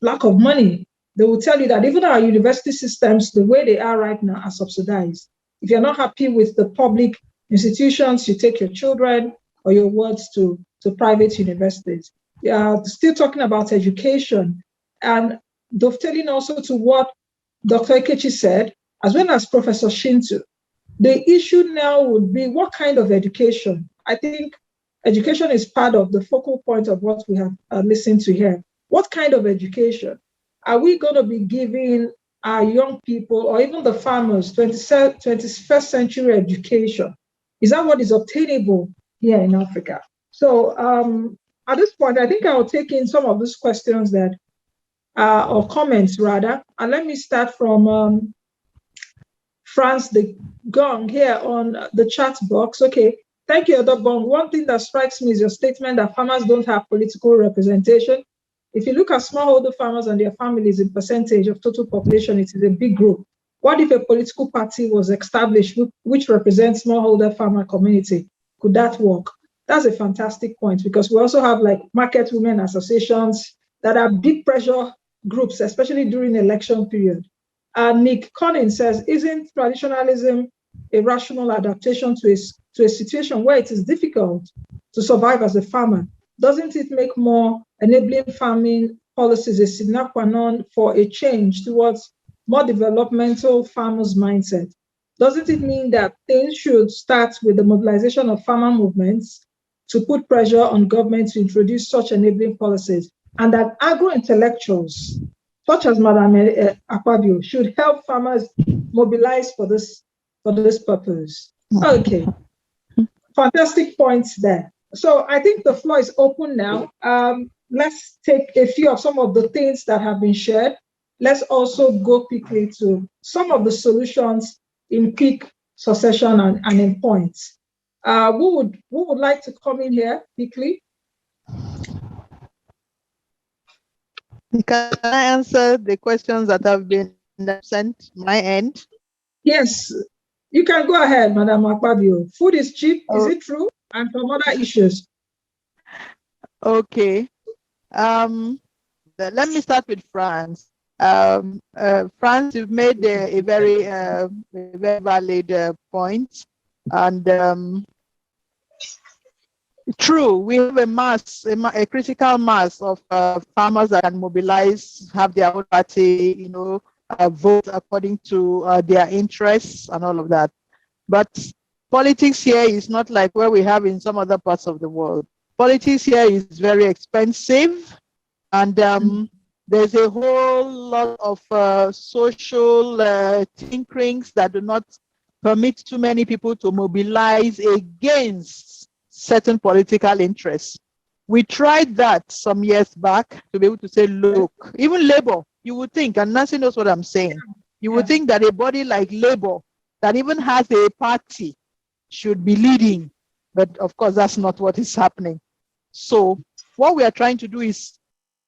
lack of money. They will tell you that even our university systems, the way they are right now, are subsidized. If you're not happy with the public institutions, you take your children or your wards to private universities. Still talking about education and dovetailing also to what Dr. Ikechi said, as well as Professor Shintu. The issue now would be what kind of education? I think education is part of the focal point of what we have listened to here. What kind of education? Are we going to be giving our young people or even the farmers 21st century education? Is that what is obtainable here in Africa? So at this point, I think I'll take in some of those questions that, or comments rather, and let me start from France de Gong here on the chat box. Okay, thank you, Dr. Gong. One thing that strikes me is your statement that farmers don't have political representation. If you look at smallholder farmers and their families in percentage of total population, it is a big group. What if a political party was established which represents smallholder farmer community? Could that work? That's a fantastic point, because we also have like market women associations that are big pressure groups, especially during election period. Nick Conning says, isn't traditionalism a rational adaptation to a situation where it is difficult to survive as a farmer? Doesn't it make more enabling farming policies a sine qua non for a change towards more developmental farmers' mindset? Doesn't it mean that things should start with the mobilization of farmer movements to put pressure on government to introduce such enabling policies, and that agro-intellectuals, such as Madam Akpabio, should help farmers mobilize for this purpose? Okay, fantastic points there. So I think the floor is open now. Let's take a few of some of the things that have been shared. Let's also go quickly to some of the solutions in quick succession and in points. Who would like to come in here quickly? Can I answer the questions that have been sent my end? Yes, you can go ahead, Madam Akpabio. Food is cheap, is it true? And some other issues. Okay. Let me start with France. France, you've made a very valid point. And true, we have a critical mass of farmers that can mobilize, have their own party, vote according to their interests and all of that. But politics here is not like where we have in some other parts of the world. Politics here is very expensive, and there's a whole lot of social tinkerings that do not permit too many people to mobilize against certain political interests. We tried that some years back to be able to say, look, even Labour, you would think, and Nancy knows what I'm saying, you would think that a body like Labour, that even has a party, should be leading. But of course, that's not what is happening. So what we are trying to do is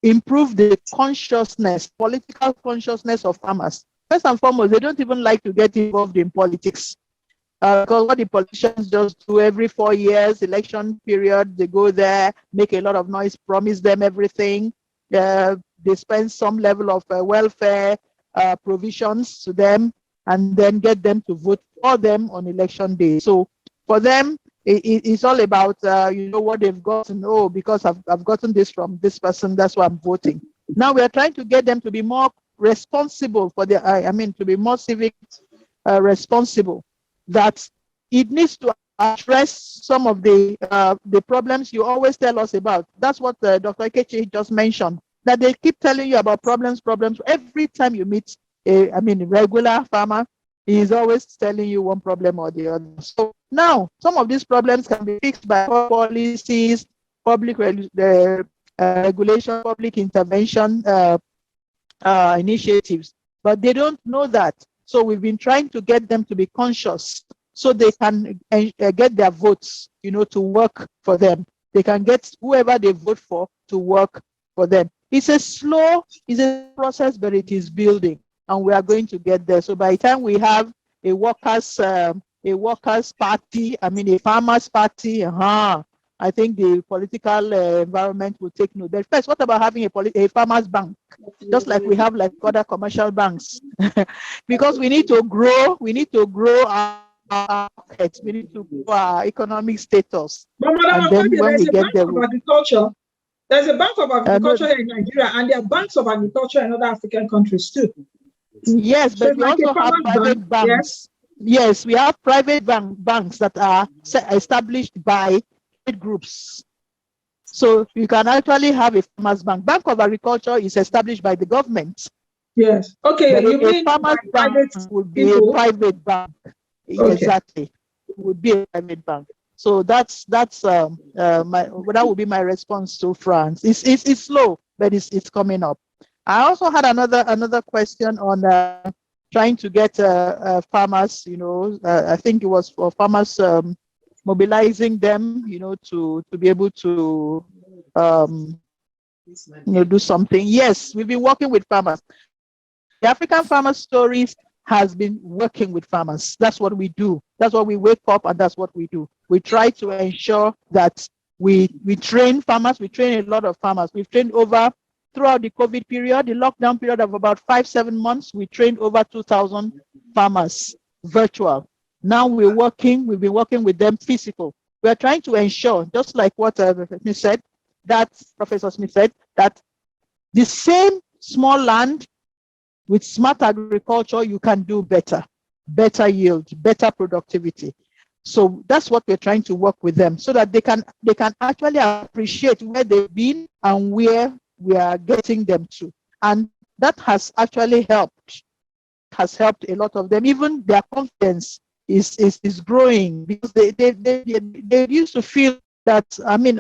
improve the consciousness, political consciousness of farmers. First and foremost, they don't even like to get involved in politics. Because what the politicians just do every 4 years, election period, they go there, make a lot of noise, promise them everything. They spend some level of welfare provisions to them, and then get them to vote for them on election day. So for them, it's all about what they've gotten. Oh, because I've gotten this from this person, that's why I'm voting. Now we are trying to get them to be more responsible for their, to be more civic responsible. That it needs to address some of the problems you always tell us about. That's what Dr. Ikechi just mentioned, that they keep telling you about problems. Every time you meet a regular farmer, he is always telling you one problem or the other. So now some of these problems can be fixed by policies, public regulation, public intervention initiatives, but they don't know that. So we've been trying to get them to be conscious so they can get their votes, to work for them. They can get whoever they vote for to work for them. It's a process, but it is building, and we are going to get there. So by the time we have a workers' party, a farmers' party, I think the political environment will take note. But first, what about having a farmers' bank, just like we have like other commercial banks? Because we need to grow our markets, we need to grow our economic status. But Madam Afadi, when we get there, there's a bank of agriculture here in Nigeria, and there are banks of agriculture in other African countries too. Yes, but we also have private banks. Yes, we have private banks that are established by groups. So you can actually have a farmers bank. Bank of Agriculture is established by the government. Yes. Okay. But you mean farmers bank would be a private bank. Okay. Exactly. It would be a private bank. So that would be my response to France. It's slow, but it's coming up. I also had another question on trying to get farmers. I think it was for farmers. Mobilizing them, to be able to, do something. Yes, we've been working with farmers. The African Farmer Stories has been working with farmers. That's what we do. That's what we wake up, and that's what we do. We try to ensure that we train farmers. We train a lot of farmers. We've trained throughout the COVID period, the lockdown period of about 5-7 months, we trained over 2,000 farmers virtual. Now we've been working with them physical. We are trying to ensure, just like what Professor Smith said, that the same small land with smart agriculture, you can do better yield, better productivity. So that's what we're trying to work with them, so that they can actually appreciate where they've been and where we are getting them to. And that has actually helped a lot of them. Even their confidence is growing, because they used to feel that,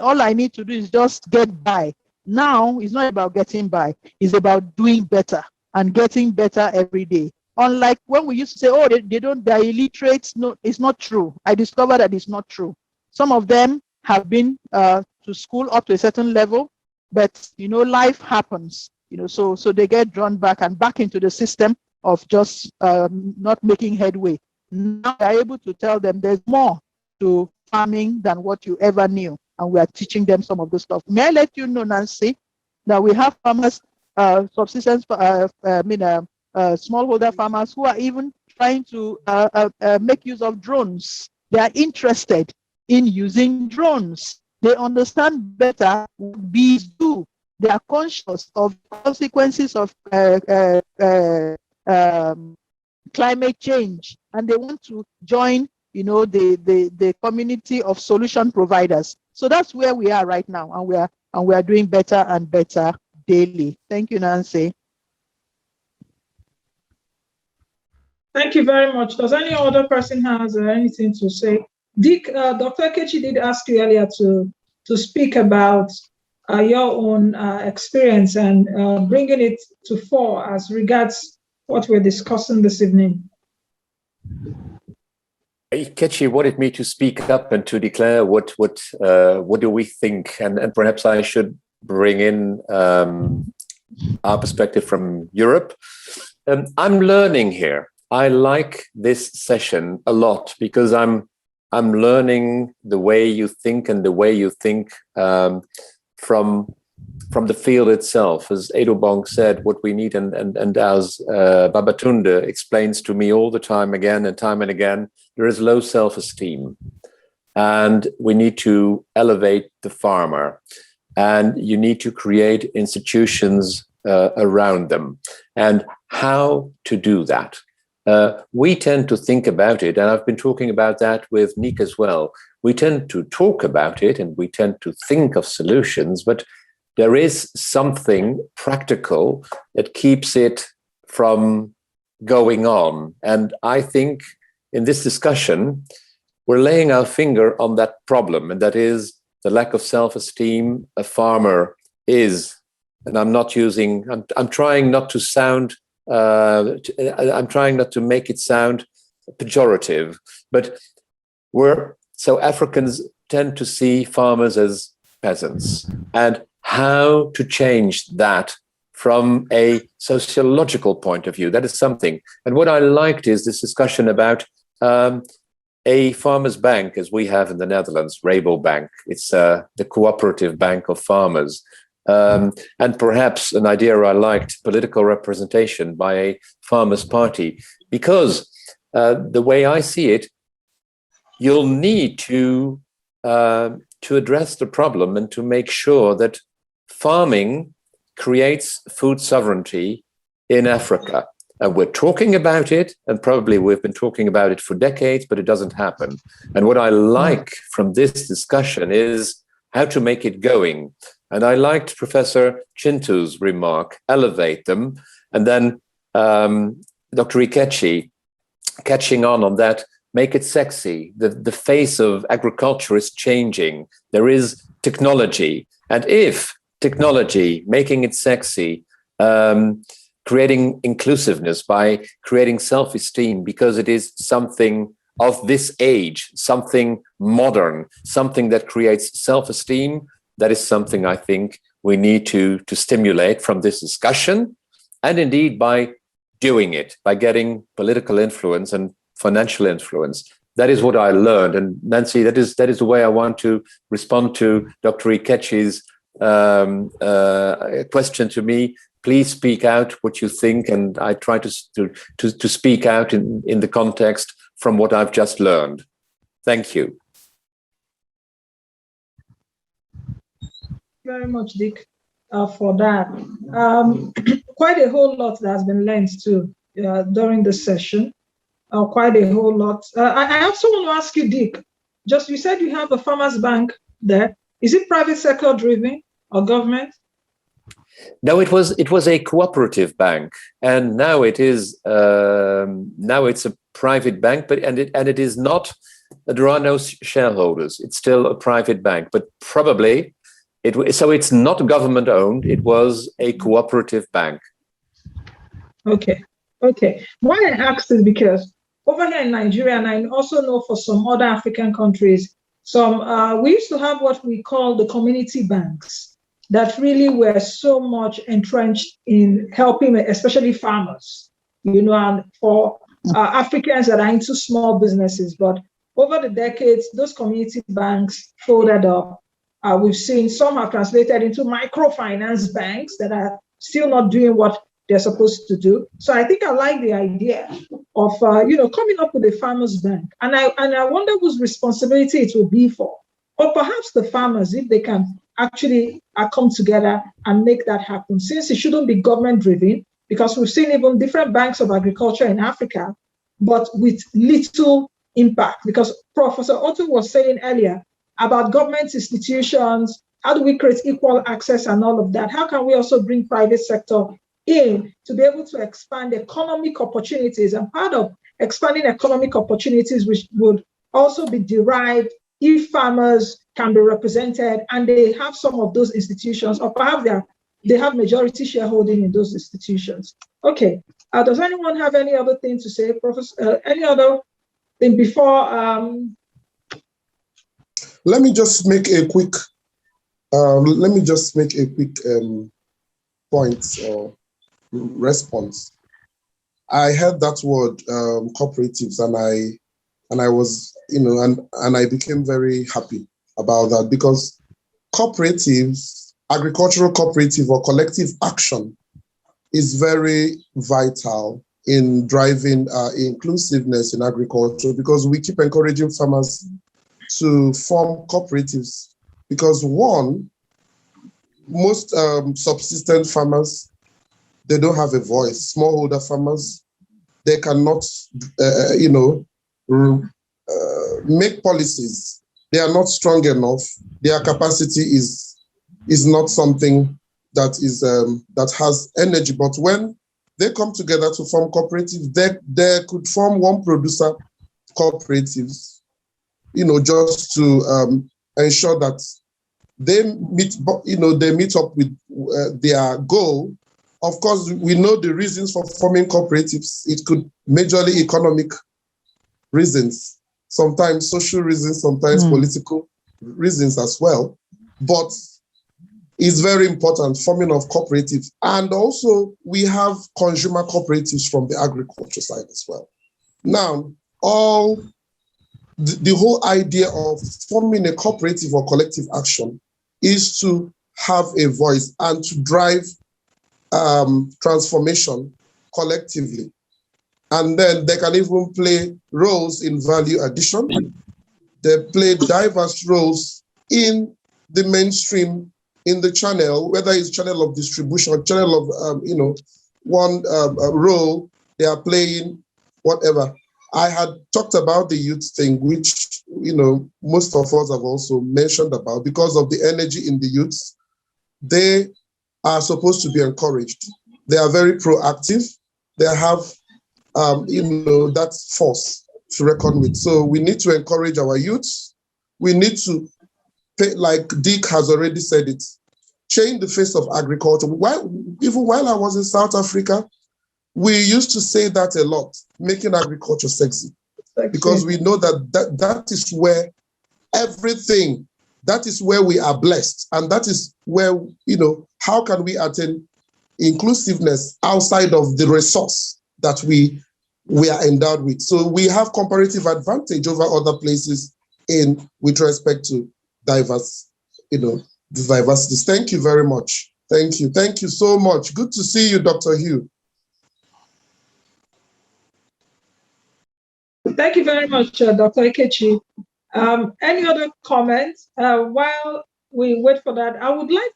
all I need to do is just get by. Now it's not about getting by, it's about doing better and getting better every day. Unlike when we used to say, they're illiterate. No, it's not true. I discovered that it's not true. Some of them have been to school up to a certain level, but life happens, so they get drawn back into the system of just not making headway. Now we are able to tell them there's more to farming than what you ever knew, and we are teaching them some of the stuff. May I let you know, Nancy, that we have farmers, subsistence, smallholder farmers who are even trying to make use of drones. They are interested in using drones. They understand better what bees do. They are conscious of consequences of climate change, and they want to join, the community of solution providers. So that's where we are right now, and we are doing better and better daily. Thank you, Nancy. Thank you very much. Does any other person has anything to say Dick, Dr. Kechi did ask you earlier to speak about your own experience and bringing it to fore as regards what we're discussing this evening. Kechi wanted me to speak up and to declare what do we think, and perhaps I should bring in our perspective from Europe. I'm learning here. I like this session a lot because I'm learning the way you think and the way you think from the field itself. As Edobong said, what we need, and as Babatunde explains to me all the time again and time and again, there is low self-esteem. And we need to elevate the farmer. And you need to create institutions around them. And how to do that? We tend to think about it, and I've been talking about that with Nick as well. We tend to talk about it and we tend to think of solutions, but there is something practical that keeps it from going on. And I think in this discussion, we're laying our finger on that problem, and that is the lack of self-esteem a farmer is. And I'm trying not to sound, I'm trying not to make it sound pejorative, but Africans tend to see farmers as peasants, and how to change that from a sociological point of view. That is something. And what I liked is this discussion about a farmers' bank, as we have in the Netherlands, Rabobank. It's the cooperative bank of farmers. And perhaps an idea I liked, political representation by a farmers' party, because the way I see it, you'll need to address the problem and to make sure that farming creates food sovereignty in Africa. And we're talking about it, and probably we've been talking about it for decades, but it doesn't happen. And what I like from this discussion is how to make it going. And I liked Professor Chintu's remark, elevate them. And then Dr. Ikechi catching on that, make it sexy. The face of agriculture is changing. There is technology. And if technology, making it sexy, creating inclusiveness by creating self-esteem, because it is something of this age, something modern, something that creates self-esteem, that is something I think we need to stimulate from this discussion, and indeed by doing it, by getting political influence and financial influence. That is what I learned. And Nancy, that is the way I want to respond to Dr. Ikechi's question to me. Please speak out what you think, and I try to speak out in the context from what I've just learned. Thank you. Very much, Dick, for that. Quite a whole lot that has been learned too during the session. Quite a whole lot. I also want to ask you, Dick. You said you have a farmers' bank there. Is it private sector driven or government? No, it was a cooperative bank, and now it is. Now it's a private bank, but it is not. There are no shareholders. It's still a private bank, but probably. So it's not government owned. It was a cooperative bank. Okay. Why I asked is because over here in Nigeria, and I also know for some other African countries, we used to have what we call the community banks that really were so much entrenched in helping, especially farmers, and for Africans that are into small businesses. But over the decades, those community banks folded up. We've seen some have translated into microfinance banks that are still not doing what they're supposed to do. So I think I like the idea of coming up with a farmers bank, and I wonder whose responsibility it will be for, or perhaps the farmers, if they can actually come together and make that happen. Since it shouldn't be government driven, because we've seen even different banks of agriculture in Africa, but with little impact. Because Professor Otto was saying earlier about government institutions, how do we create equal access and all of that? How can we also bring private sector in to be able to expand economic opportunities? And part of expanding economic opportunities, which would also be derived if farmers can be represented and they have some of those institutions, or perhaps they have majority shareholding in those institutions. Okay, does anyone have any other thing to say, Professor? Any other thing before? Let me just make a quick. Point or response. I heard that word cooperatives, and I was, and I became very happy about that, because cooperatives, agricultural cooperative or collective action is very vital in driving inclusiveness in agriculture, because we keep encouraging farmers to form cooperatives, because most subsistence farmers, they don't have a voice. Smallholder farmers, they cannot, make policies. They are not strong enough. Their capacity is not something that is that has energy. But when they come together to form cooperatives, they could form one producer cooperatives, just to ensure that they meet up with their goal. Of course, we know the reasons for forming cooperatives. It could majorly economic reasons, sometimes social reasons, sometimes political reasons as well. But it's very important, forming of cooperatives. And also, we have consumer cooperatives from the agriculture side as well. Now, the whole idea of forming a cooperative or collective action is to have a voice and to drive transformation collectively. And then they can even play roles in value addition. They play diverse roles in the mainstream, in the channel, whether it's channel of distribution, channel of, one role they are playing, whatever. I had talked about the youth thing, which, most of us have also mentioned about. Because of the energy in the youths, they are supposed to be encouraged. They are very proactive. They have, that force to reckon with. So we need to encourage our youths. We need to pay, like Dick has already said it, change the face of agriculture. Even while I was in South Africa, we used to say that a lot, making agriculture sexy, because we know that is where everything, that is where we are blessed. And that is where, how can we attain inclusiveness outside of the resource that we are endowed with? So we have comparative advantage over other places with respect to the diversities. Thank you very much. Thank you. Thank you so much. Good to see you, Dr. Hugh. Thank you very much, Dr. Ikechi. Any other comments? While we wait for that, I would like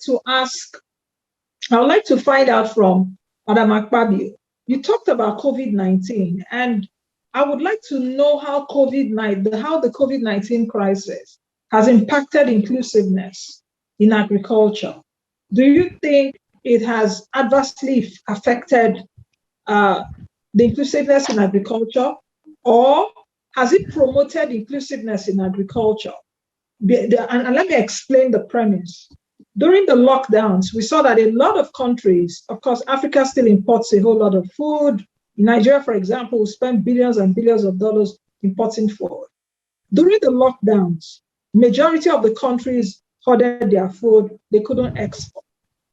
to find out from Madam Akpabio. You talked about COVID-19, and I would like to know how the COVID-19 crisis has impacted inclusiveness in agriculture. Do you think it has adversely affected the inclusiveness in agriculture, or has it promoted inclusiveness in agriculture? And let me explain the premise. During the lockdowns, we saw that a lot of countries, of course, Africa still imports a whole lot of food. In Nigeria, for example, we spend billions and billions of dollars importing food. During the lockdowns, majority of the countries hoarded their food, they couldn't export.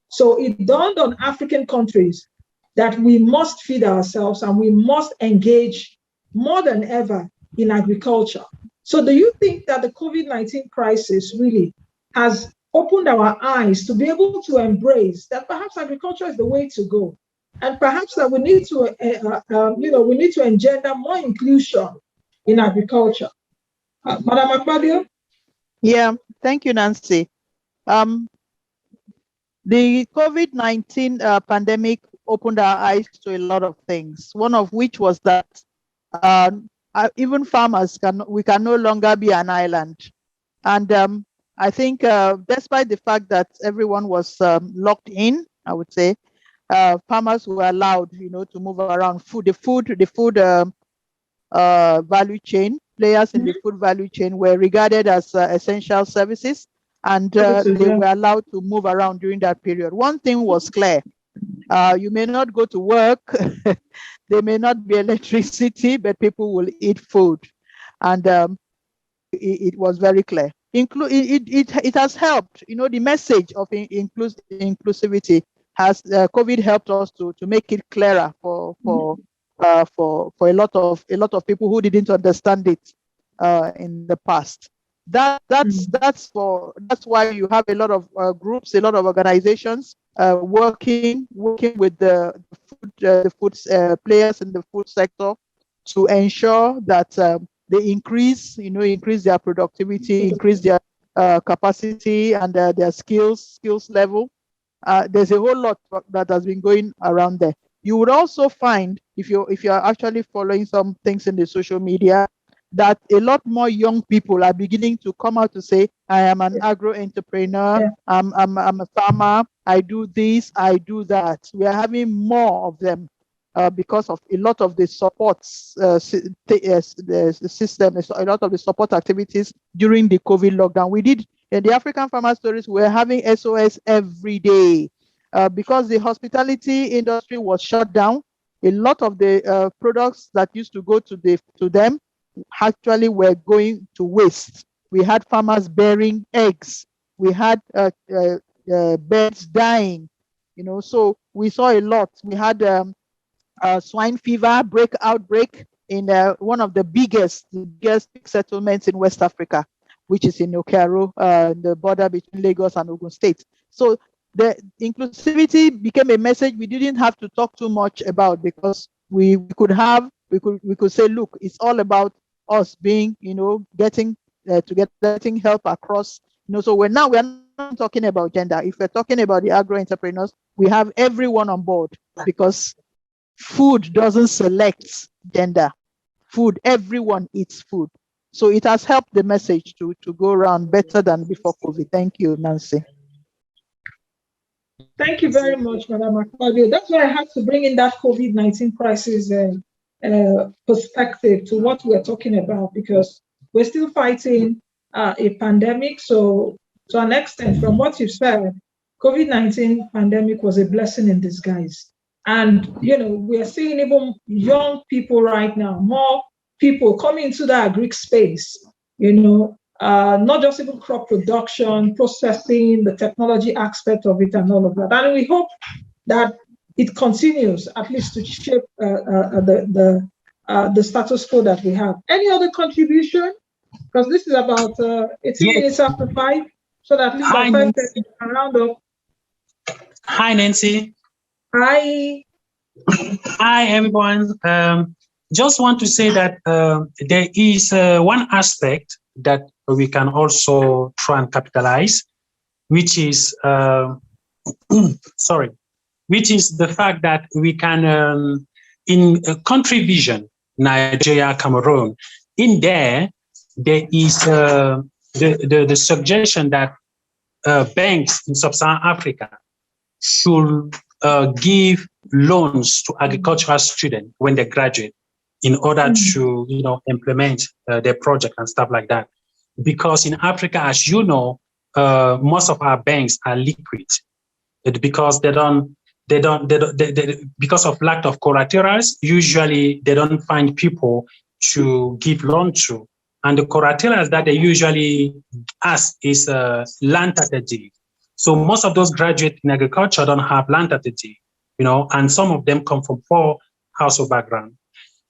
So it dawned on African countries that we must feed ourselves and we must engage more than ever in agriculture. So do you think that the COVID-19 crisis really has opened our eyes to be able to embrace that perhaps agriculture is the way to go, and perhaps that we need to engender more inclusion in agriculture? Madam Akpabio? Yeah, thank you, Nancy. The COVID-19 pandemic opened our eyes to a lot of things, one of which was that even farmers we can no longer be an island. And I think despite the fact that everyone was locked in, I would say, farmers were allowed, to move around the food value chain. players in the food value chain were regarded as essential services, and they were allowed to move around during that period. One thing was clear. You may not go to work, there may not be electricity, but people will eat food. And it was very clear. It has helped, the message of inclusivity has, COVID helped us to make it clearer for a lot of people who didn't understand it in the past. That's why you have a lot of groups, a lot of organizations working with the food players in the food sector to ensure that they increase their productivity, increase their capacity and their skills level. There's a whole lot that has been going around there. You would also find, if you're actually following some things in the social media, that a lot more young people are beginning to come out to say, I am an agro entrepreneur, I'm a farmer, I do this, I do that. We are having more of them because of a lot of the supports, the system, a lot of the support activities during the COVID lockdown. We did, in the African Farmer Stories, we're having SOS every day because the hospitality industry was shut down. A lot of the products that used to go to them actually were going to waste. We had farmers burying eggs. We had birds dying, so we saw a lot. We had swine fever outbreak in one of the biggest settlements in West Africa, which is in Okero, the border between Lagos and Ogun State. So the inclusivity became a message we didn't have to talk too much about, because we could say, look, it's all about us being, getting help across, so we're not talking about gender. If we're talking about the agro entrepreneurs, we have everyone on board, because food doesn't select gender. Food, everyone eats food. So it has helped the message to go around better than before COVID. Thank you, Nancy. Thank you very much, Madam Akpabio. That's why I had to bring in that COVID-19 crisis perspective to what we're talking about, because we're still fighting a pandemic. So to an extent, from what you've said, COVID-19 pandemic was a blessing in disguise. And, we are seeing even young people right now, more people coming into that Greek space, not just even crop production, processing, the technology aspect of it and all of that. And we hope that it continues, at least to shape the status quo that we have. Any other contribution? Because this is about 18 minutes after 5, so that at least by 5:30 round up. Hi, Nancy. Hi. Hi, everyone. Just want to say that there is one aspect that we can also try and capitalize, which is which is the fact that we can, in country vision, Nigeria, Cameroon, in there is the suggestion that banks in sub-Saharan Africa should give loans to agricultural students when they graduate, in order to implement their project and stuff like that. Because in Africa, as you know, most of our banks are liquid, because because of lack of collaterals. Usually they don't find people to give loan to, and the collaterals that they usually ask is land at a deed. So most of those graduates in agriculture don't have land at a deed, and some of them come from poor household background.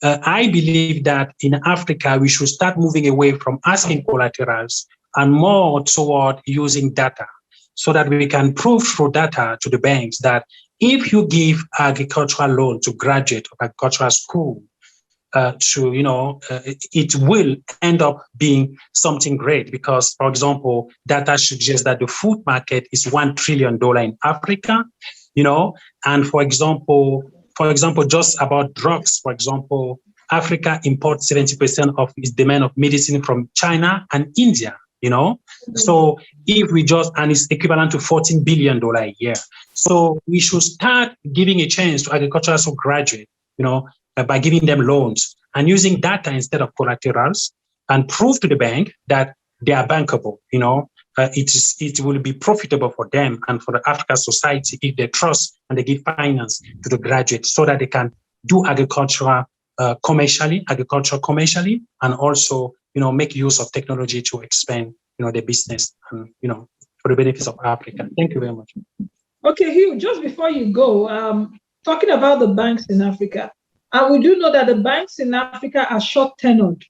I believe that in Africa, we should start moving away from asking collaterals and more toward using data, so that we can prove through data to the banks that if you give agricultural loan to graduate of agricultural school, it will end up being something great. Because, for example, data suggests that the food market is $1 trillion in Africa, and for example, just about drugs, for example, Africa imports 70% of its demand of medicine from China and India, So if we and it's equivalent to $14 billion a year. So we should start giving a chance to agriculturals who graduate, by giving them loans and using data instead of collaterals, and prove to the bank that they are bankable. It will be profitable for them and for the African society if they trust and they give finance to the graduates so that they can do agriculture commercially, and also, make use of technology to expand, the business and, for the benefits of Africa. Thank you very much. Okay, Hugh, just before you go, talking about the banks in Africa, and we do know that the banks in Africa are short-tenured.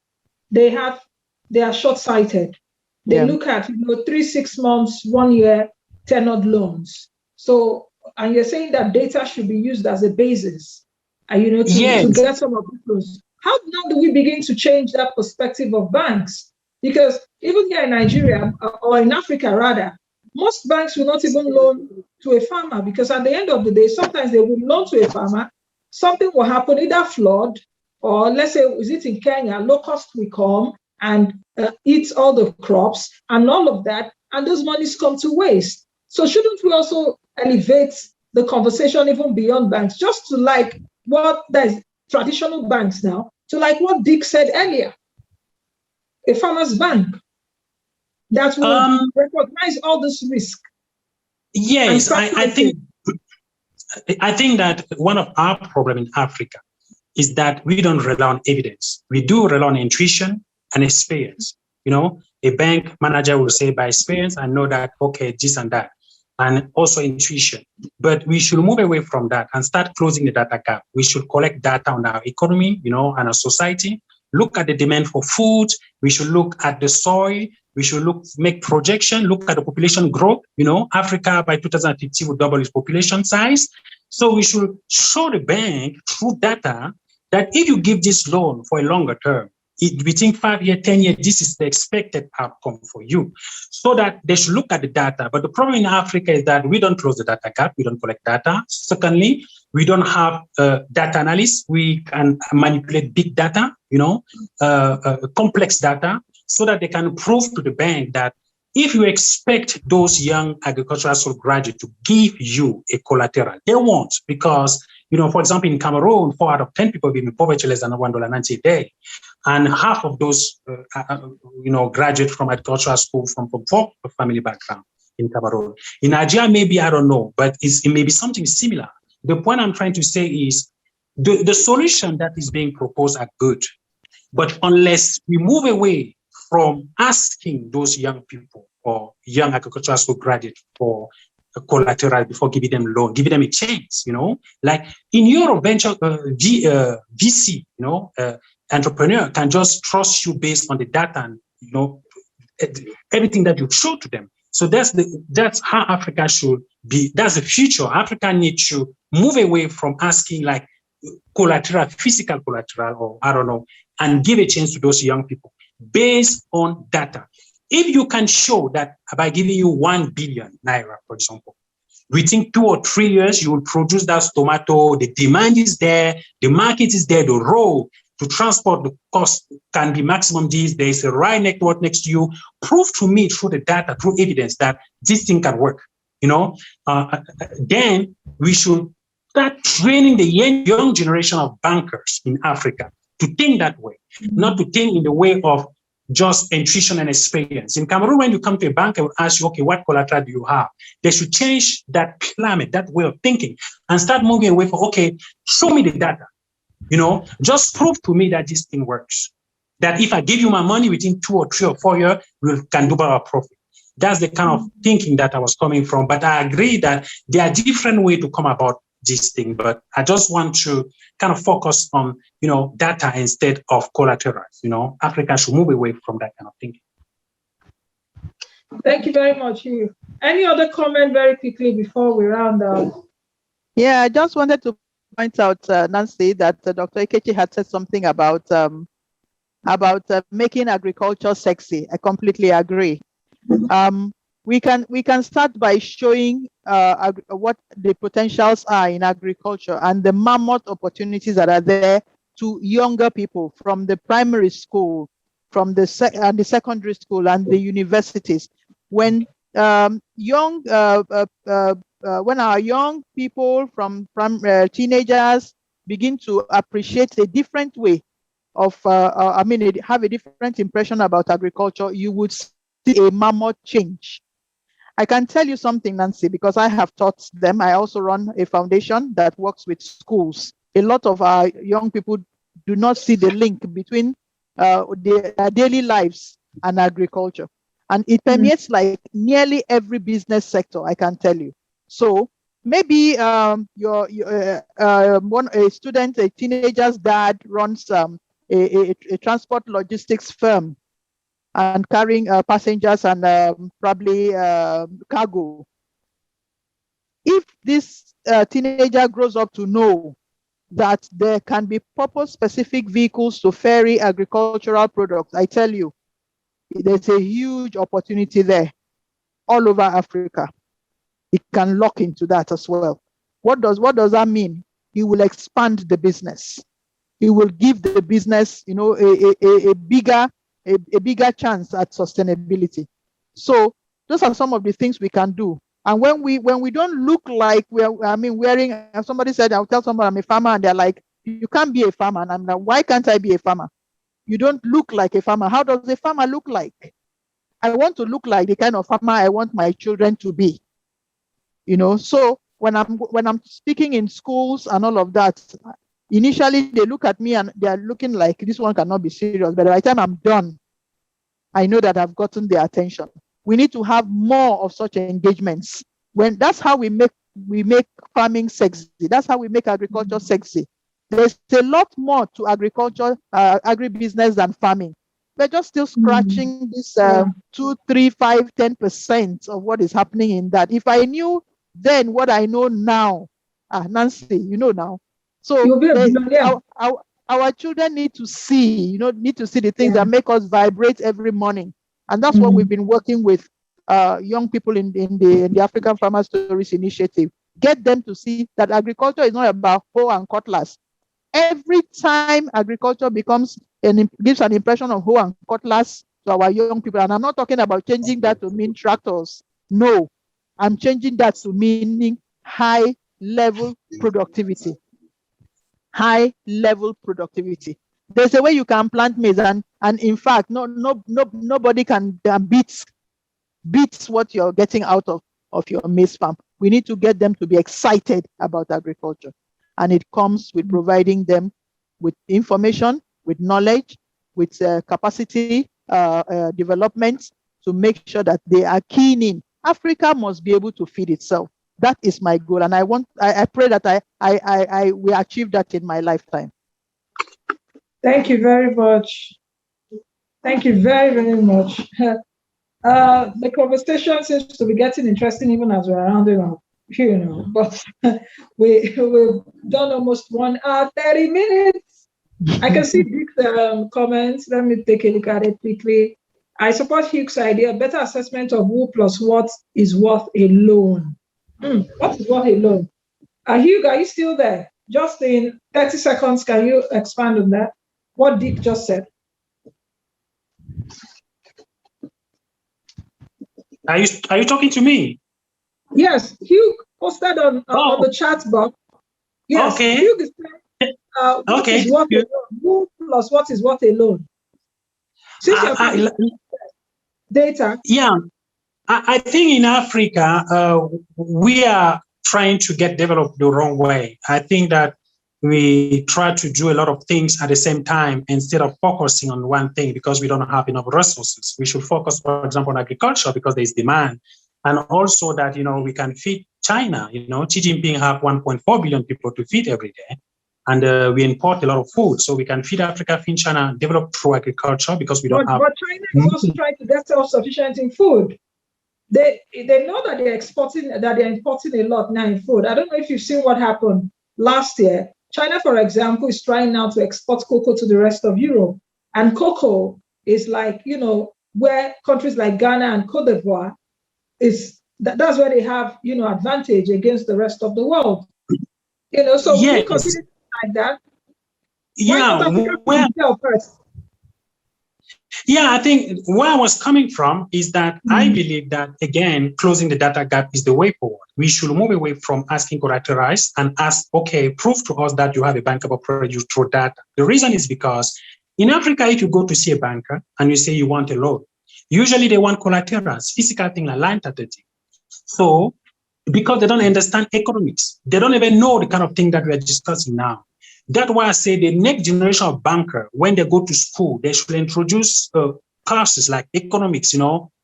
They are short-sighted. They look at 3-6 months, 1 year tenured loans. So, and you're saying that data should be used as a basis, to get some of the loans. How now do we begin to change that perspective of banks? Because even here in Nigeria, or in Africa rather, most banks will not even loan to a farmer, because at the end of the day, sometimes they will loan to a farmer, something will happen, either flood, or let's say, is it in Kenya, locust will come and eat all the crops and all of that, and those monies come to waste. So shouldn't we also elevate the conversation even beyond banks, just to like what there's traditional banks now, to like what Dick said earlier, a farmer's bank that will recognize all this risk? Yes, I think that one of our problems in Africa is that we don't rely on evidence. We do rely on intuition and experience. A bank manager will say, by experience, I know that, okay, this and that, and also intuition. But we should move away from that and start closing the data gap. We should collect data on our economy, and our society, look at the demand for food. We should look at the soil. We should make projection, look at the population growth. Africa by 2050 will double its population size. So we should show the bank through data that if you give this loan for a longer term, within 5 years, 10 years, this is the expected outcome for you, so that they should look at the data. But the problem in Africa is that we don't close the data gap. We don't collect data. Secondly, we don't have data analysts. We can manipulate big data, complex data, so that they can prove to the bank that if you expect those young agricultural graduates to give you a collateral, they won't, because, for example, in Cameroon, 4 out of 10 people live in poverty less than $1.90 a day. And half of those, graduate from agricultural school from poor family background in Cameroon. In Nigeria, maybe, I don't know, but it may be something similar. The point I'm trying to say is the solution that is being proposed are good, but unless we move away from asking those young people or young agricultural school graduates for a collateral before giving them loan, giving them a chance, like in Europe, venture VC, entrepreneur can just trust you based on the data and, everything that you show to them. So that's how Africa should be. That's the future. Africa needs to move away from asking like collateral, physical collateral, or I don't know, and give a chance to those young people based on data. If you can show that by giving you 1 billion naira, for example, within 2 or 3 years, you will produce that tomato, the demand is there, the market is there, the road to transport, the cost can be maximum this, there is a right network next to you. Prove to me through the data, through evidence that this thing can work, then we should start training the young generation of bankers in Africa to think that way, not to think in the way of just intuition and experience. In Cameroon, when you come to a bank, I will ask you, okay, what collateral do you have? They should change that climate, that way of thinking, and start moving away from, okay, show me the data. Just prove to me that this thing works. That if I give you my money within 2 or 3 or 4 years, we can double our profit. That's the kind of thinking that I was coming from. But I agree that there are different ways to come about this thing. But I just want to kind of focus on, data instead of collaterals. Africa should move away from that kind of thinking. Thank you very much, Hugh. Any other comment very quickly before we round up? Yeah, I just wanted to point out, Nancy, that Dr. Ikechi had said something about making agriculture sexy. I completely agree. We can start by showing what the potentials are in agriculture and the mammoth opportunities that are there to younger people from the primary school, from the secondary school and the universities. When our young people from teenagers begin to appreciate a different way of, have a different impression about agriculture, you would see a mammoth change. I can tell you something, Nancy, because I have taught them. I also run a foundation that works with schools. A lot of our young people do not see the link between their daily lives and agriculture. And it permeates like nearly every business sector, I can tell you. So maybe a teenager's dad runs a transport logistics firm and carrying passengers and probably cargo. If this teenager grows up to know that there can be purpose-specific vehicles to ferry agricultural products, I tell you, there's a huge opportunity there all over Africa. It can lock into that as well. What does that mean? It will expand the business. It will give the business, a bigger chance at sustainability. So those are some of the things we can do. And when we don't look like wearing, somebody said, I'll tell someone I'm a farmer, and they're like, you can't be a farmer. And I'm like, why can't I be a farmer? You don't look like a farmer. How does a farmer look like? I want to look like the kind of farmer I want my children to be. So when I'm speaking in schools and all of that, initially they look at me and they're looking like this one cannot be serious. But by the time I'm done, I know that I've gotten their attention. We need to have more of such engagements. That's how we make farming sexy. That's how we make agriculture sexy. There's a lot more to agriculture, agribusiness than farming. We're just still scratching this 2, 3, 5, 10% of what is happening in that. If I knew then what I know now, Nancy, you know now. So our children need to see, the things that make us vibrate every morning. And that's what we've been working with young people in the African Farmer Stories Initiative. Get them to see that agriculture is not about hoe and cutlass. Every time agriculture gives an impression of hoe and cutlass to our young people, and I'm not talking about changing that to mean tractors. No, I'm changing that to meaning high level productivity. High level productivity. There's a way you can plant maize, and in fact, nobody can beat what you're getting out of your maize farm. We need to get them to be excited about agriculture. And it comes with providing them with information, with knowledge, with capacity development to make sure that they are keen in. Africa must be able to feed itself. That is my goal. And I pray that I will achieve that in my lifetime. Thank you very much. Thank you very, very much. The conversation seems to be getting interesting even as we're rounding up. But we've done almost 1 hour, 30 minutes. I can see Dick's comments. Let me take a look at it quickly. I support Hugh's idea, better assessment of who plus what is worth a loan. What is worth a loan? Hugh, are you still there? Just in 30 seconds, can you expand on that? What Dick just said. Are you talking to me? Yes, Hugh posted on the chat box. Yes, okay. Hugh is saying, what is worth a loan? Who plus what is worth a loan? Data. Yeah, I think in Africa, we are trying to get developed the wrong way. I think that we try to do a lot of things at the same time instead of focusing on one thing because we don't have enough resources. We should focus, for example, on agriculture because there is demand. And also that, we can feed China. Xi Jinping have 1.4 billion people to feed every day. And we import a lot of food. So we can feed Africa, feed China, develop through agriculture because we don't have... But China is also trying to get self-sufficient in food. They know that they're importing a lot now in food. I don't know if you've seen what happened last year. China, for example, is trying now to export cocoa to the rest of Europe. And cocoa is like, where countries like Ghana and Cote d'Ivoire that's where they have, advantage against the rest of the world. So we consider like that. I think where I was coming from is that I believe that, again, closing the data gap is the way forward. We should move away from asking characterize and ask, okay, prove to us that you have a bankable produce through data. The reason is because In Africa, if you go to see a banker and you say you want a loan, usually they want collaterals, physical thing like line strategy. So because they don't understand economics, they don't even know the kind of thing that we are discussing now. That's why I say the next generation of banker, when they go to school, they should introduce classes like economics,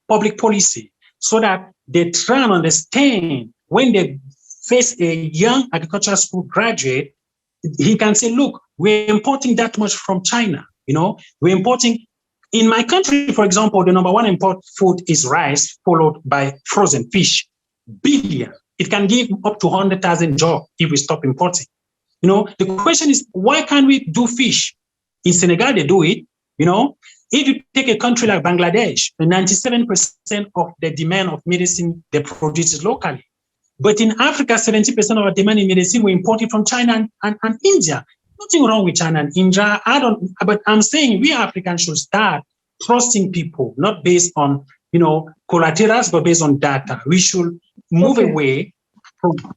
public policy, so that they try and understand when they face a young agricultural school graduate, he can say, look, we're importing that much from China. We're importing. In my country, for example, the number one import food is rice, followed by frozen fish. Billion. It can give up to 100,000 jobs if we stop importing. The question is, why can't we do fish? In Senegal, they do it. If you take a country like Bangladesh, 97% of the demand of medicine they produce is locally. But in Africa, 70% of our demand in medicine we import it from China and India. Nothing wrong with China and India. But I'm saying we Africans should start trusting people, not based on, collaterals, but based on data. We should move away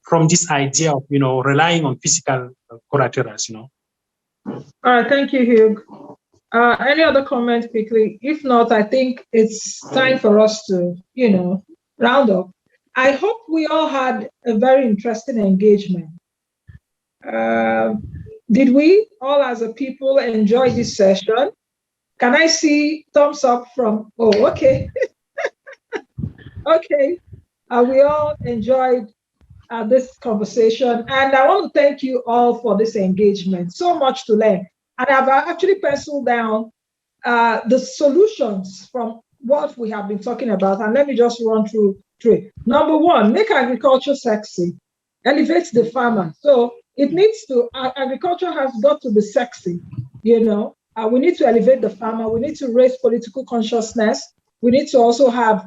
from this idea of, relying on physical collaterals, All right, thank you, Hugh. Any other comments quickly? If not, I think it's time for us to, round up. I hope we all had a very interesting engagement. Did we all as a people enjoy this session? Can I see thumbs up from, okay. Okay, we all enjoyed this conversation. And I want to thank you all for this engagement. So much to learn. And I've actually penciled down the solutions from what we have been talking about. And let me just run through it. Number one, make agriculture sexy. Elevate the farmer. So it needs to, agriculture has got to be sexy. We need to elevate the farmer. We need to raise political consciousness. We need to also have,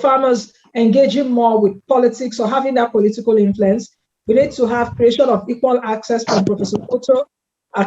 farmers engaging more with politics or having that political influence. We need to have creation of equal access from Professor Otto.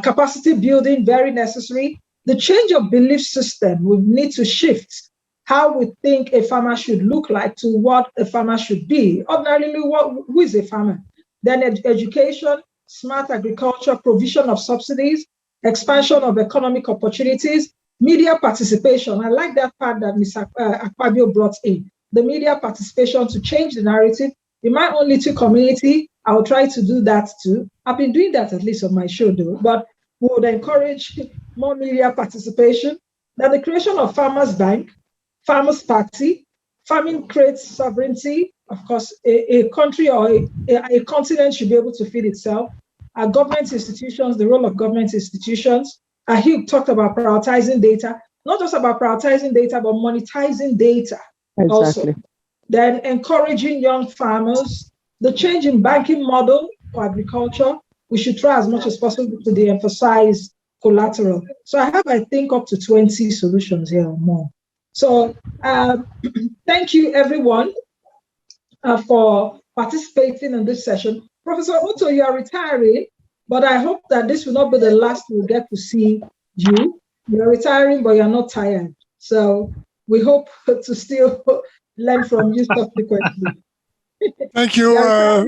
Capacity building, very necessary. The change of belief system, we need to shift how we think a farmer should look like to what a farmer should be. Ordinarily, who is a farmer? Then education, smart agriculture, provision of subsidies, expansion of economic opportunities, media participation. I like that part that Mr. Akpabio brought in. The media participation to change the narrative. In my own little community, I will try to do that too. I've been doing that at least on my show though, but we would encourage more media participation. Then the creation of Farmers Bank, Farmers Party, farming creates sovereignty. Of course, a country or a continent should be able to feed itself. Government institutions, the role of government institutions. Hugh talked about prioritizing data, not just about prioritizing data, but monetizing data. Exactly. Also. Then encouraging young farmers, the change in banking model for agriculture, we should try as much as possible to de-emphasize collateral. So I have, I think, up to 20 solutions here or more. So thank you, everyone, for participating in this session. Professor Otto, you are retiring, but I hope that this will not be the last we'll get to see you. You're retiring, but you're not tired. So we hope to still learn from you subsequently. Thank you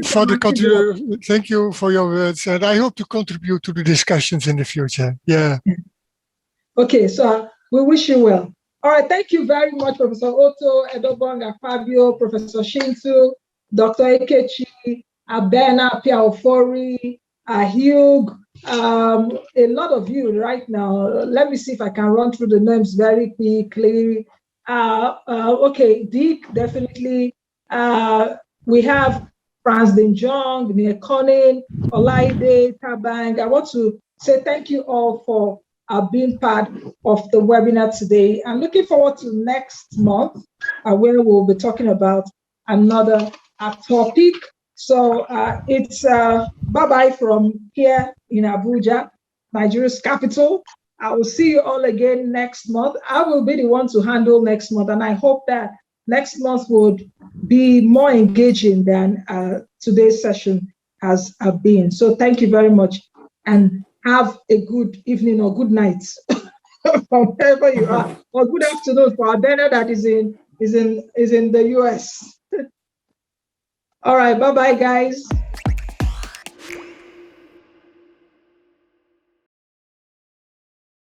for the thank you for your words, and I hope to contribute to the discussions in the future. Yeah. Okay, so we wish you well. All right, thank you very much, Professor Otto, Edobong Akpabio, Professor Shintu, Dr. Ekechi, Abena Piaofori, Hugh, a lot of you right now. Let me see if I can run through the names very quickly. Okay, Dick, definitely. We have Franz Dinjong, Nia Konin, Olaide, Tabang. I want to say thank you all for being part of the webinar today. I'm looking forward to next month where we'll be talking about another topic. So it's bye-bye from here in Abuja, Nigeria's capital. I will see you all again next month. I will be the one to handle next month, and I hope that next month would be more engaging than today's session has been. So thank you very much, and have a good evening or good night from wherever you are, or good afternoon for Abena that is in the US. All right, bye-bye, guys.